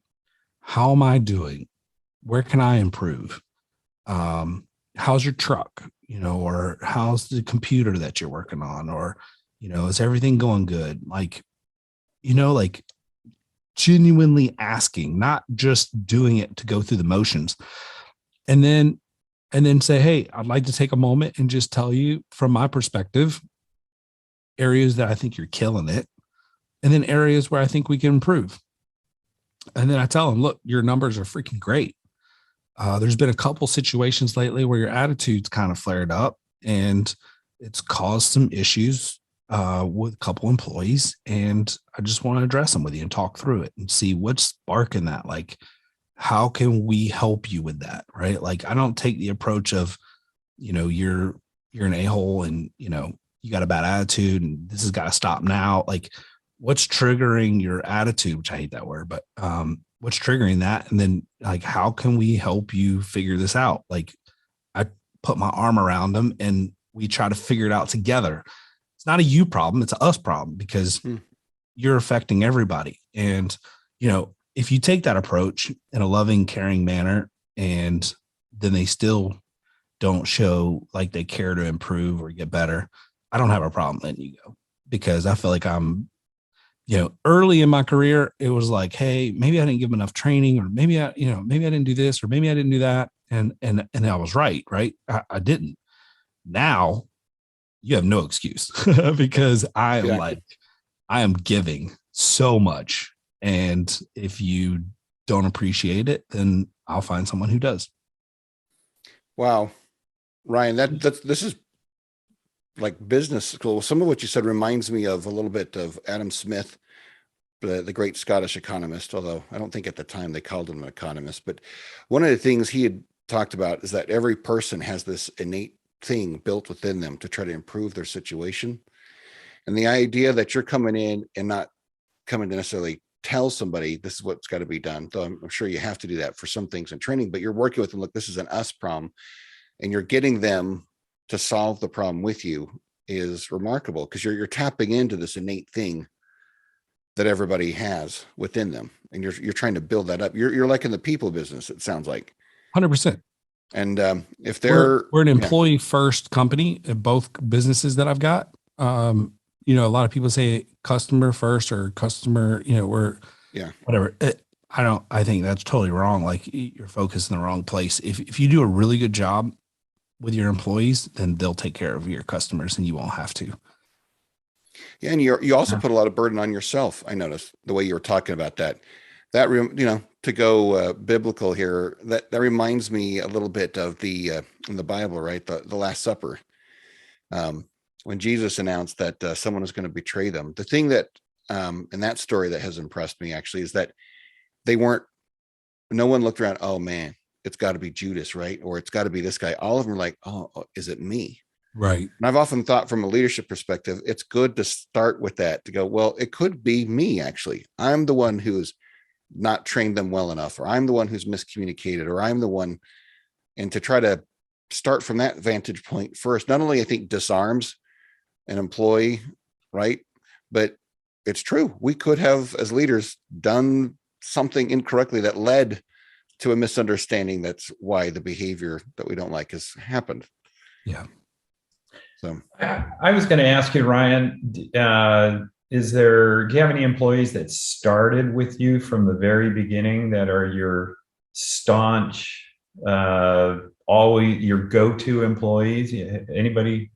How am I doing? Where can I improve? How's your truck? Or how's the computer that you're working on? Or, is everything going good? Like genuinely asking, not just doing it to go through the motions. And then say, hey, I'd like to take a moment and just tell you from my perspective, areas that I think you're killing it, and then areas where I think we can improve. And then I tell them, look, your numbers are freaking great. There's been a couple situations lately where your attitude's kind of flared up and it's caused some issues with a couple employees. And I just want to address them with you and talk through it and see what's sparking that. Like, how can we help you with that? Right. Like, I don't take the approach of, you're an a-hole and, you got a bad attitude and this has got to stop now. Like, what's triggering your attitude, which I hate that word, but what's triggering that? And then, like, how can we help you figure this out? Like, I put my arm around them and we try to figure it out together. It's not a you problem. It's a us problem because you're affecting everybody. And, if you take that approach in a loving, caring manner, and then they still don't show like they care to improve or get better, I don't have a problem letting you go, because I feel like I'm, early in my career, it was like, hey, maybe I didn't give them enough training, or maybe I didn't do this, or maybe I didn't do that. And I was right. I didn't. Now you have no excuse because I am giving so much. And if you don't appreciate it, then I'll find someone who does. Wow. Ryan, this is like business school. Some of what you said reminds me of a little bit of Adam Smith, the great Scottish economist, although I don't think at the time they called him an economist. But one of the things he had talked about is that every person has this innate thing built within them to try to improve their situation. And the idea that you're coming in and not coming to necessarily tell somebody this is what's got to be done, though I'm sure you have to do that for some things in training, but you're working with them. Look, this is an us problem, and you're getting them to solve the problem with you is remarkable, because you're tapping into this innate thing that everybody has within them, and you're trying to build that up. You're like in the people business, it sounds like. 100%. And if we're an employee first company in both businesses that I've got, a lot of people say customer first or customer, whatever. I think that's totally wrong. Like, you're focused in the wrong place. If you do a really good job with your employees, then they'll take care of your customers and you won't have to. Yeah. And you also put a lot of burden on yourself. I noticed the way you were talking about that, to go biblical here, that reminds me a little bit of in the Bible, right? The Last Supper. When Jesus announced that someone was going to betray them. The thing that in that story that has impressed me actually is that no one looked around, oh man, it's got to be Judas, right? Or it's got to be this guy. All of them were like, oh, is it me? Right. And I've often thought from a leadership perspective, it's good to start with that, to go, well, it could be me actually. I'm the one who's not trained them well enough, or I'm the one who's miscommunicated, or I'm the one, and to try to start from that vantage point first, not only I think disarms an employee, right? But it's true. We could have, as leaders, done something incorrectly that led to a misunderstanding. That's why the behavior that we don't like has happened. Yeah. So I was going to ask you, Ryan, do you have any employees that started with you from the very beginning that are your staunch, always your go-to employees? Anybody?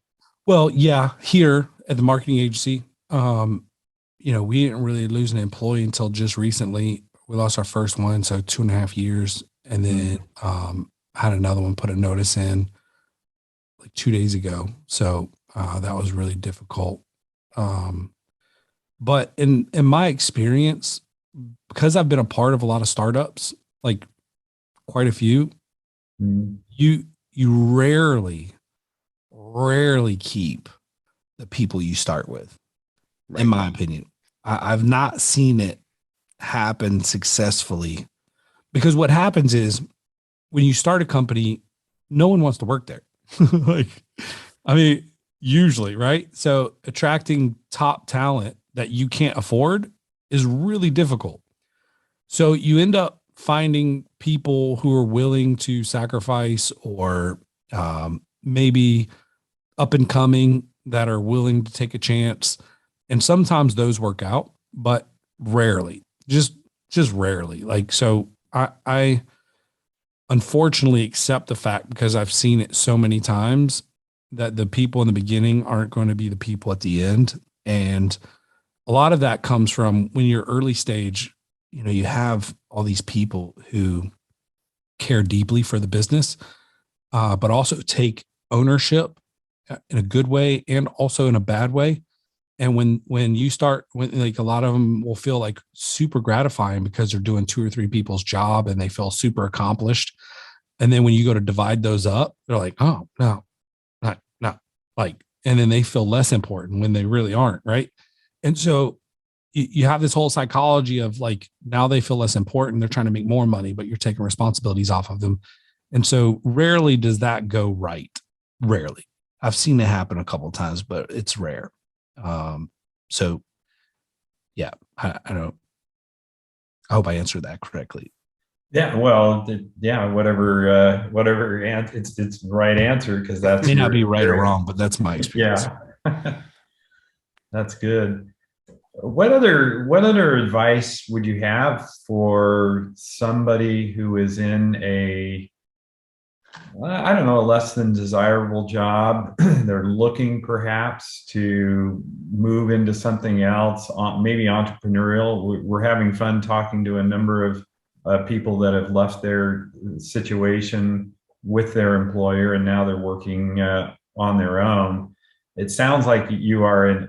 Well, yeah, here at the marketing agency, we didn't really lose an employee until just recently. We lost our first one, so 2.5 years, and then had another one put a notice in like 2 days ago. So that was really difficult. But in my experience, because I've been a part of a lot of startups, like quite a few, Mm. you rarely keep the people you start with, in my opinion. I've not seen it happen successfully, because what happens is when you start a company, no one wants to work there. Like, I mean, usually, right? So attracting top talent that you can't afford is really difficult. So you end up finding people who are willing to sacrifice, or maybe up and coming, that are willing to take a chance. And sometimes those work out, but rarely, just rarely. Like, so I unfortunately accept the fact, because I've seen it so many times, that the people in the beginning aren't going to be the people at the end. And a lot of that comes from when you're early stage, you have all these people who care deeply for the business, but also take ownership in a good way and also in a bad way. And when you start, when like a lot of them will feel like super gratifying because they're doing two or three people's job and they feel super accomplished. And then when you go to divide those up, they're like, oh no, not like, and then they feel less important when they really aren't. Right. And so you have this whole psychology of like, now they feel less important. They're trying to make more money, but you're taking responsibilities off of them. And so rarely does that go right. Rarely. I've seen it happen a couple of times, but it's rare. So yeah, I don't, I hope I answered that correctly. Yeah, well, whatever it's the right answer, because that's May not be right or wrong, but that's my experience. Yeah. That's good. What other advice would you have for somebody who is in a, I don't know, a less than desirable job? They're looking perhaps to move into something else, maybe entrepreneurial. We're having fun talking to a number of people that have left their situation with their employer and now they're working on their own. It sounds like you are,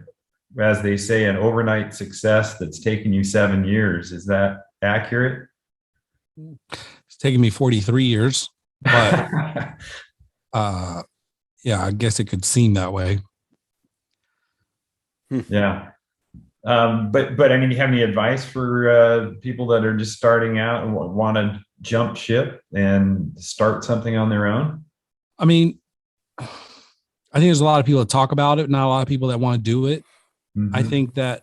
as they say, an overnight success that's taken you 7 years. Is that accurate? It's taken me 43 years, but yeah, I guess it could seem that way. Yeah. But I mean, do you have any advice for people that are just starting out and want to jump ship and start something on their own? I mean, I think there's a lot of people that talk about it, not a lot of people that want to do it. Mm-hmm. I think that,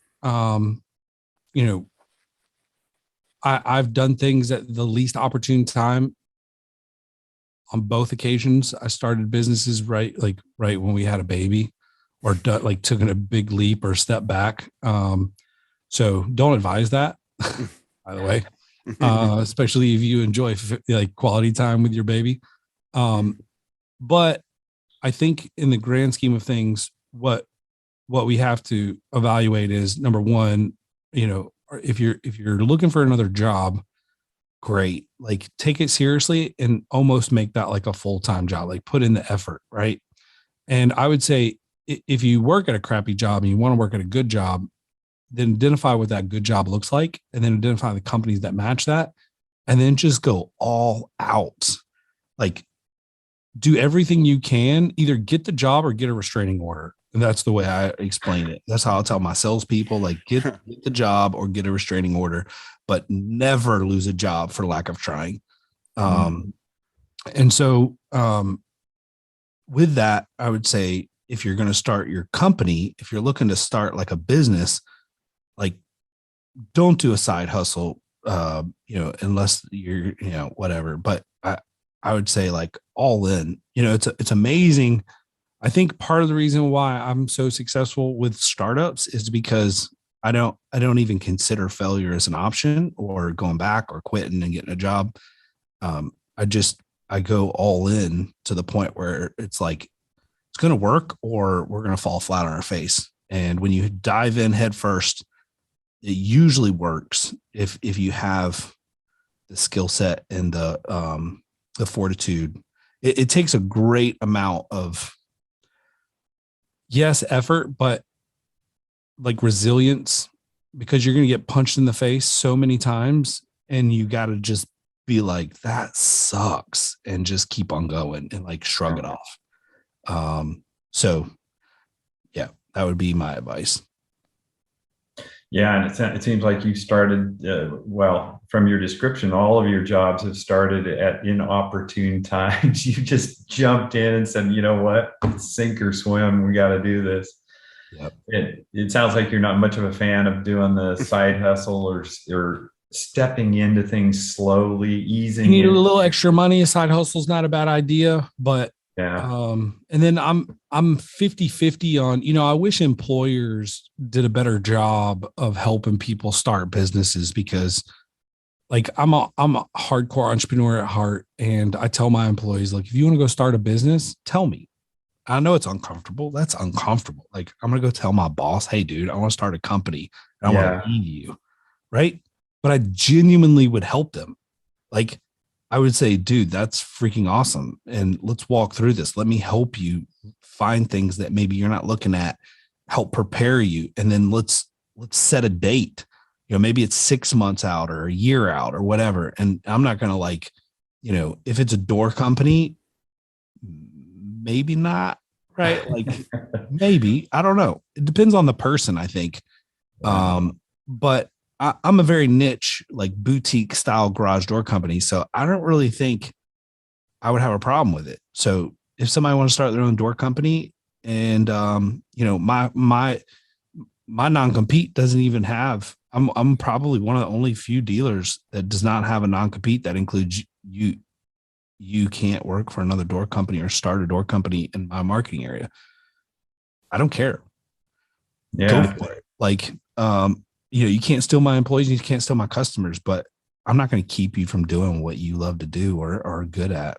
I've done things at the least opportune time on both occasions. I started businesses right when we had a baby, or like took a big leap or step back. So don't advise that, by the way, especially if you enjoy like quality time with your baby. But I think in the grand scheme of things, what we have to evaluate is, number one, if you're looking for another job, great. Like, take it seriously and almost make that like a full-time job, like put in the effort. Right. And I would say, if you work at a crappy job and you want to work at a good job, then identify what that good job looks like, and then identify the companies that match that, and then just go all out. Like, do everything you can, either get the job or get a restraining order. And that's the way I explain it. That's how I'll tell my salespeople, like, get the job or get a restraining order, but never lose a job for lack of trying. And so with that, I would say, if you're going to start your company, if you're looking to start like a business, like, don't do a side hustle, unless you're, whatever. But I would say, like, all in. It's amazing. I think part of the reason why I'm so successful with startups is because I don't even consider failure as an option or going back or quitting and getting a job. I just, I go all in to the point where it's like, it's going to work or we're going to fall flat on our face. And when you dive in head first, it usually works if you have the skill set and the fortitude. It takes a great amount of, yes, effort, but like resilience, because you're going to get punched in the face so many times and you got to just be like, that sucks, and just keep on going and like shrug it off. So yeah, that would be my advice. Yeah, and it seems like you started, well, from your description, all of your jobs have started at inopportune times. You just jumped in and said, you know what, sink or swim, we got to do this. Yep. It sounds like you're not much of a fan of doing the side hustle or stepping into things slowly, You easing need a in. little extra money. A side hustle is not a bad idea, but Yeah. and then I'm 50-50 on, I wish employers did a better job of helping people start businesses, because like I'm a hardcore entrepreneur at heart, and I tell my employees, like, if you want to go start a business, tell me. I know it's uncomfortable. That's uncomfortable. Like, I'm going to go tell my boss, hey, dude, I want to start a company and I want to leave you. Right. But I genuinely would help them. Like, I would say, dude, that's freaking awesome. And let's walk through this. Let me help you find things that maybe you're not looking at, help prepare you. And then let's set a date. Maybe it's 6 months out or a year out or whatever. And I'm not going to, like, if it's a door company, maybe not, right? Like, maybe, I don't know. It depends on the person, I think. But I'm a very niche, like boutique style garage door company. So I don't really think I would have a problem with it. So if somebody wants to start their own door company, and my non-compete doesn't even have, I'm probably one of the only few dealers that does not have a non-compete that includes you can't work for another door company or start a door company in my marketing area. I don't care. Yeah. Go for it. Like, you can't steal my employees, you can't steal my customers, but I'm not going to keep you from doing what you love to do or are good at.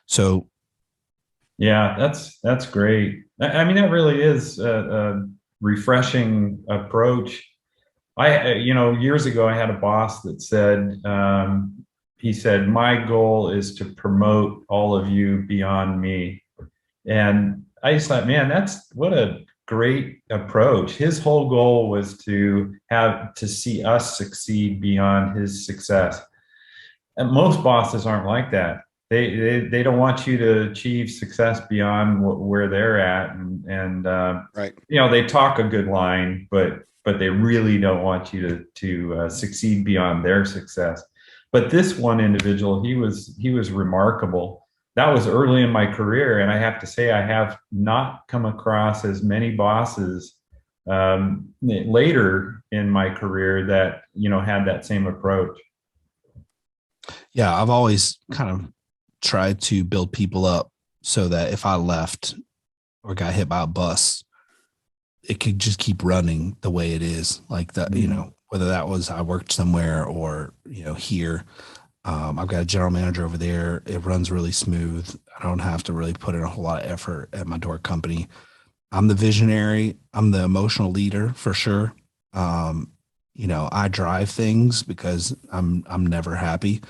So yeah, that's great. I mean, that really is a refreshing approach. Years ago, I had a boss that said, he said, my goal is to promote all of you beyond me. And I just thought, man, what a great approach. His whole goal was to see us succeed beyond his success. And most bosses aren't like that. They don't want you to achieve success beyond where they're at, and Right. they talk a good line, but they really don't want you to succeed beyond their success. But this one individual, he was remarkable. That was early in my career, and I have to say I have not come across as many bosses later in my career that had that same approach. yeah, I've always kind of tried to build people up so that if I left or got hit by a bus, it could just keep running the way it is. Like that, whether that was I worked somewhere or, here. I've got a general manager over there. It runs really smooth. I don't have to really put in a whole lot of effort at my door company. I'm the visionary. I'm the emotional leader for sure. I drive things because I'm never happy.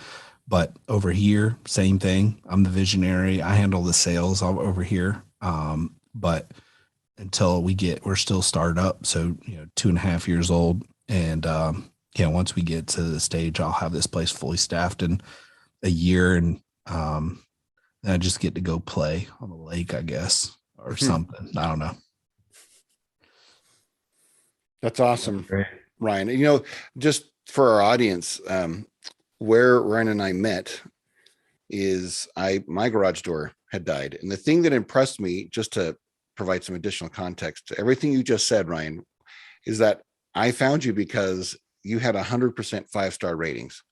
But over here, same thing. I'm the visionary. I handle the sales over here. But until we're still startup. So, 2.5 years old. And, once we get to the stage, I'll have this place fully staffed in a year. And, then I just get to go play on the lake, I guess, or something. I don't know. That's awesome, Great. Ryan. Just for our audience, where Ryan and I met is my garage door had died. And the thing that impressed me, just to provide some additional context to everything you just said, Ryan, is that I found you because you had 100% 5-star ratings.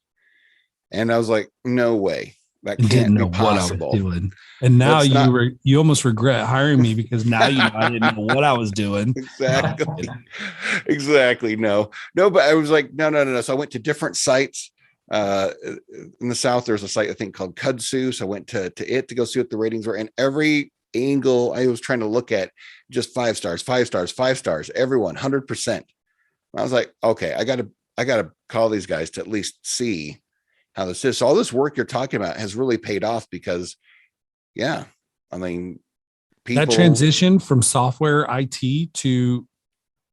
And I was like, no way. That and didn't can't be know what I was possible. doing. And now That's not you almost regret hiring me because now you know I didn't know what I was doing. exactly. Exactly. No, but I was like, no. So I went to different sites. In the South, there's a site I think called Kudzu. So I went to it to go see what the ratings were, and every angle I was trying to look at, just 5 stars, 5 stars, 5 stars, everyone 100%. I was like, okay, I gotta call these guys to at least see how this is. So all this work you're talking about has really paid off because, yeah, I mean, That people transition from software IT to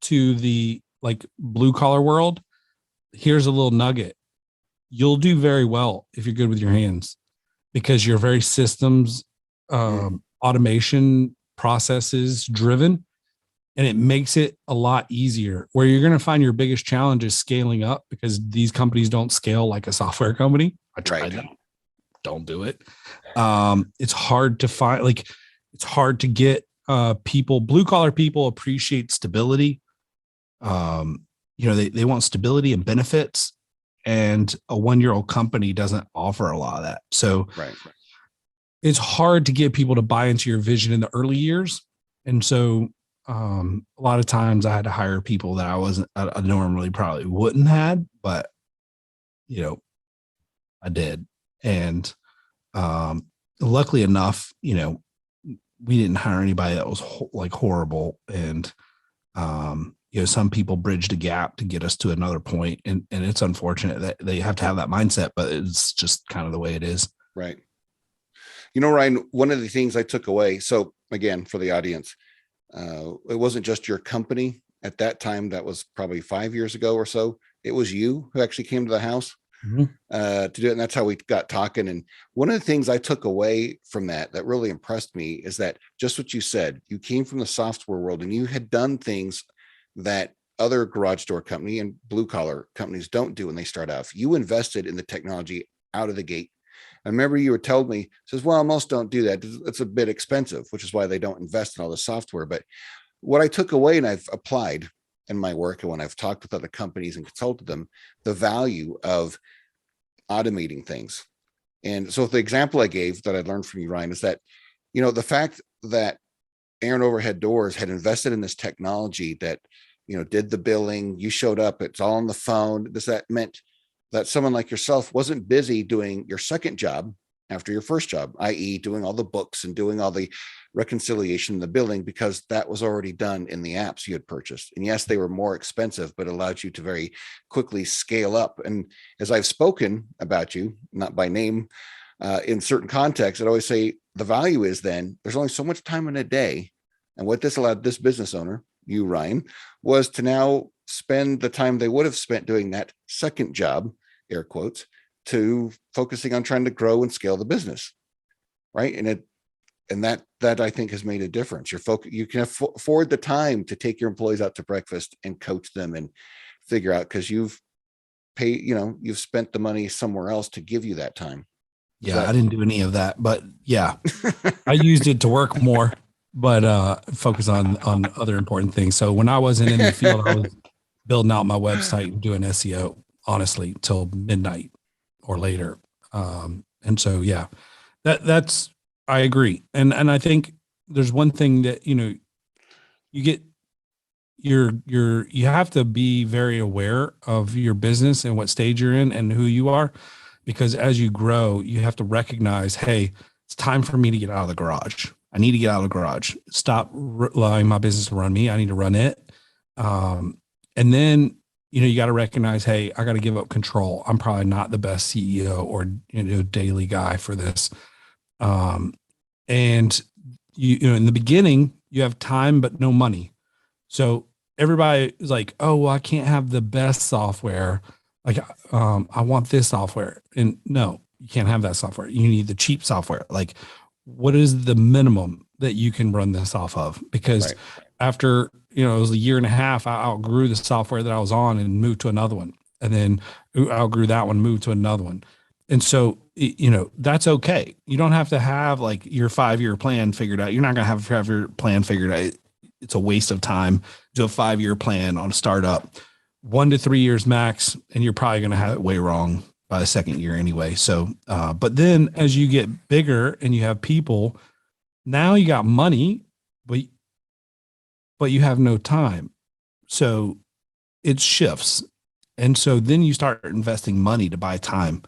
the like blue collar world, here's a little nugget. You'll do very well if you're good with your hands because you're very systems, automation processes driven, and it makes it a lot easier. Where you're going to find your biggest challenge is scaling up because these companies don't scale like a software company. I tried that. Don't do it. It's hard to find, like, it's hard to get people, blue collar people appreciate stability. They want stability and benefits, and a 1-year-old company doesn't offer a lot of that. So it's hard to get people to buy into your vision in the early years. And so a lot of times I had to hire people that I normally probably wouldn't had, but I did. And luckily enough, we didn't hire anybody that was horrible. And some people bridged a gap to get us to another point, and it's unfortunate that they have to have that mindset, but it's just kind of the way it is. Right. Ryan, one of the things I took away, so again, for the audience, it wasn't just your company at that time. That was probably 5 years ago or so. It was you who actually came to the house to do it. And that's how we got talking. And one of the things I took away from that really impressed me is that just what you said, you came from the software world and you had done things that other garage door company and blue collar companies don't do when they start off. You invested in the technology out of the gate. I remember you were telling me, says, well, most don't do that. It's a bit expensive, which is why they don't invest in all the software. But what I took away and I've applied in my work, and when I've talked with other companies and consulted them, the value of automating things. And so the example I gave that I learned from you, Ryan, is that, the fact that Aaron Overhead Doors had invested in this technology that, did the billing, you showed up, it's all on the phone. That meant that someone like yourself wasn't busy doing your second job after your first job, i.e. doing all the books and doing all the reconciliation, the billing, because that was already done in the apps you had purchased. And yes, they were more expensive, but allowed you to very quickly scale up. And as I've spoken about you, not by name, in certain contexts, I'd always say the value is then there's only so much time in a day. And what this allowed this business owner, you, Ryan, was to now spend the time they would have spent doing that second job, air quotes, to focusing on trying to grow and scale the business. Right. And that I think has made a difference. You can afford the time to take your employees out to breakfast and coach them and figure out, because you've spent the money somewhere else to give you that time. I didn't do any of that, but yeah, I used it to work more, but focus on other important things. So when I wasn't in the field, I was building out my website and doing SEO, honestly, till midnight or later. And so, yeah, that's, I agree. And I think there's one thing that, you have to be very aware of your business and what stage you're in and who you are, because as you grow, you have to recognize, hey, it's time for me to get out of the garage. I need to get out of the garage. Stop allowing my business to run me. I need to run it. And then, you got to recognize, hey, I got to give up control. I'm probably not the best CEO or, daily guy for this. And in the beginning, you have time, but no money. So everybody is like, oh, well, I can't have the best software. Like, I want this software. And no, you can't have that software. You need the cheap software. Like, what is the minimum that you can run this off of? Because after, it was a year and a half, I outgrew the software that I was on and moved to another one. And then outgrew that one, moved to another one. And so, that's okay. You don't have to have like your 5-year plan figured out. You're not going to have your plan figured out. It's a waste of time. Do a 5-year plan on a startup, 1 to 3 years max. And you're probably going to have it way wrong by the second year anyway. So, but then as you get bigger and you have people, now you got money, but you have no time. So it shifts. And so then you start investing money to buy time.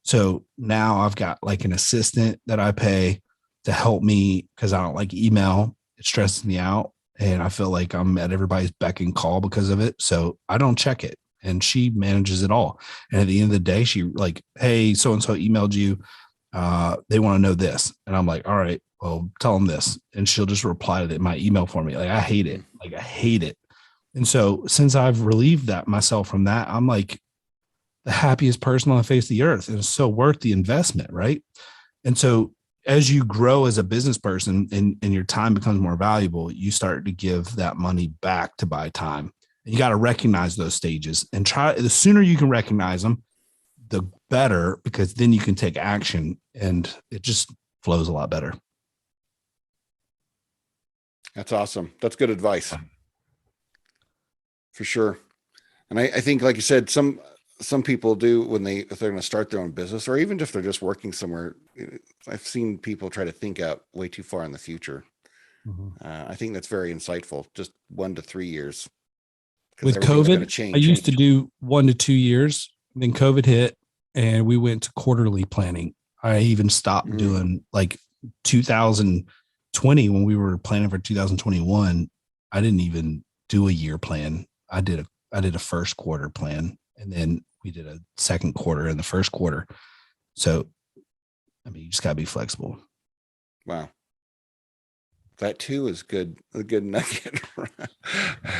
So now I've got like an assistant that I pay to help me because I don't like email. It stresses me out. And I feel like I'm at everybody's beck and call because of it. So I don't check it. And she manages it all. And at the end of the day, she like, hey, so-and-so emailed you. They want to know this. And I'm like, all right, well, tell them this. And she'll just reply to my email for me. Like, I hate it. Like, I hate it. And so since I've relieved that myself from that, I'm like the happiest person on the face of the earth. And it's so worth the investment. Right. And so as you grow as a business person and your time becomes more valuable, you start to give that money back to buy time. And you got to recognize those stages and try. The sooner you can recognize them, the better, because then you can take action and it just flows a lot better. That's awesome. That's good advice for sure. And I think, like you said, some people do when if they're going to start their own business, or even if they're just working somewhere. I've seen people try to think out way too far in the future. Mm-hmm. I think that's very insightful. Just 1 to 3 years. With COVID, I used to do 1 to 2 years. Then COVID hit and we went to quarterly planning. I even stopped doing like 2020 when we were planning for 2021. I didn't even do a year plan. I did a first quarter plan, and then we did a second quarter and the first quarter. So, I mean, you just gotta be flexible. Wow. That too is good. A good nugget.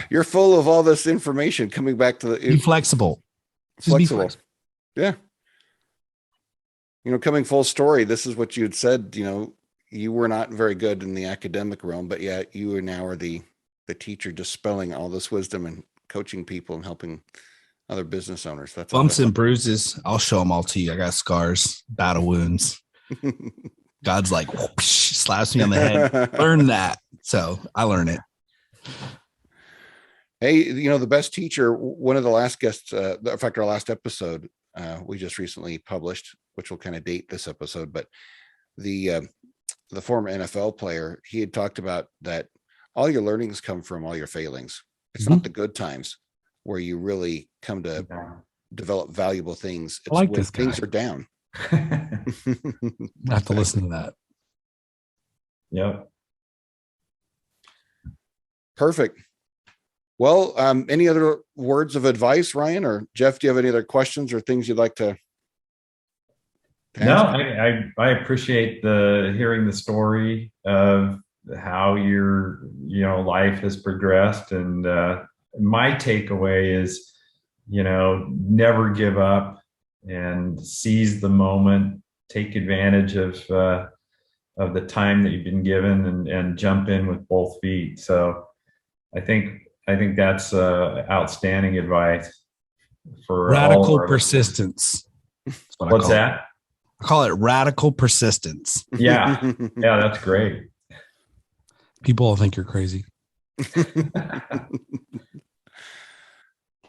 You're full of all this information coming back to be flexible. Flexible. Yeah. Coming full story, this is what you had said, you were not very good in the academic realm, but yet you now are the teacher dispelling all this wisdom and coaching people and helping other business owners. That's bumps and bruises. I'll show them all to you. I got scars, battle wounds. God's like, whoosh, slaps me on the head. Learn that. So I learn it. Hey, the best teacher, one of the last guests, in fact, our last episode, we just recently published, which will kind of date this episode, but the former NFL player, he had talked about that all your learnings come from all your failings. It's not the good times where you really come to develop valuable things. It's like when this guy. Things are down. I have to listen to that. Yep. Perfect. Well, any other words of advice, Ryan or Jeff? Do you have any other questions or things you'd like to No, I appreciate hearing the story of how your life has progressed, and my takeaway is never give up and seize the moment, take advantage of the time that you've been given, and jump in with both feet. So I think that's outstanding advice for radical persistence. What's that? I call it radical persistence. Yeah. Yeah, that's great. People will think you're crazy.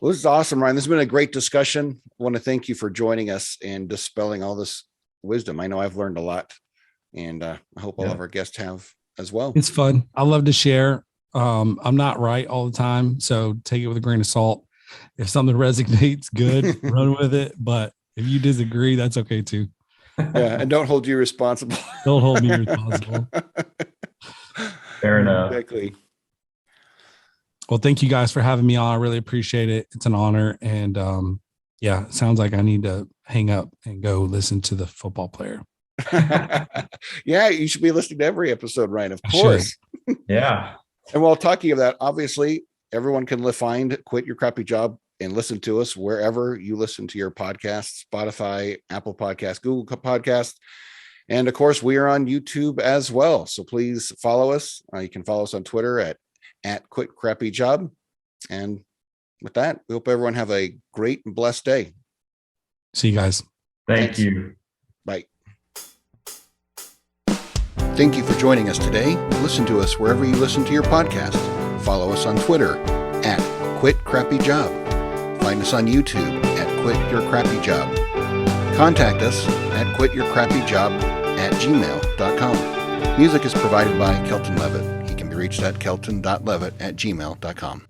Well, this is awesome, Ryan. This has been a great discussion. I want to thank you for joining us and dispelling all this wisdom. I know I've learned a lot, and I hope all of our guests have as well. It's fun. I love to share. I'm not right all the time, so take it with a grain of salt. If something resonates, good, run with it. But if you disagree, that's okay too. Yeah, and don't hold you responsible. Don't hold me responsible. Fair enough. Exactly. Well, thank you guys for having me on. I really appreciate it. It's an honor. And yeah, it sounds like I need to hang up and go listen to the football player. Yeah, you should be listening to every episode, Ryan, of course. Yeah. And while talking of that, obviously, everyone can find Quit Your Crappy Job and listen to us wherever you listen to your podcasts, Spotify, Apple Podcasts, Google Podcasts. And of course, we are on YouTube as well. So please follow us. You can follow us on Twitter at Quit Crappy Job. And with that, we hope everyone have a great and blessed day. See you guys. Thank you. Bye. Thank you for joining us today. Listen to us wherever you listen to your podcast. Follow us on Twitter at Quit Crappy Job. Find us on YouTube at Quit Your Crappy Job. Contact us at quityourcrappyjob@gmail.com. Music is provided by Kelton Levitt. He can be reached at kelton.levitt@gmail.com.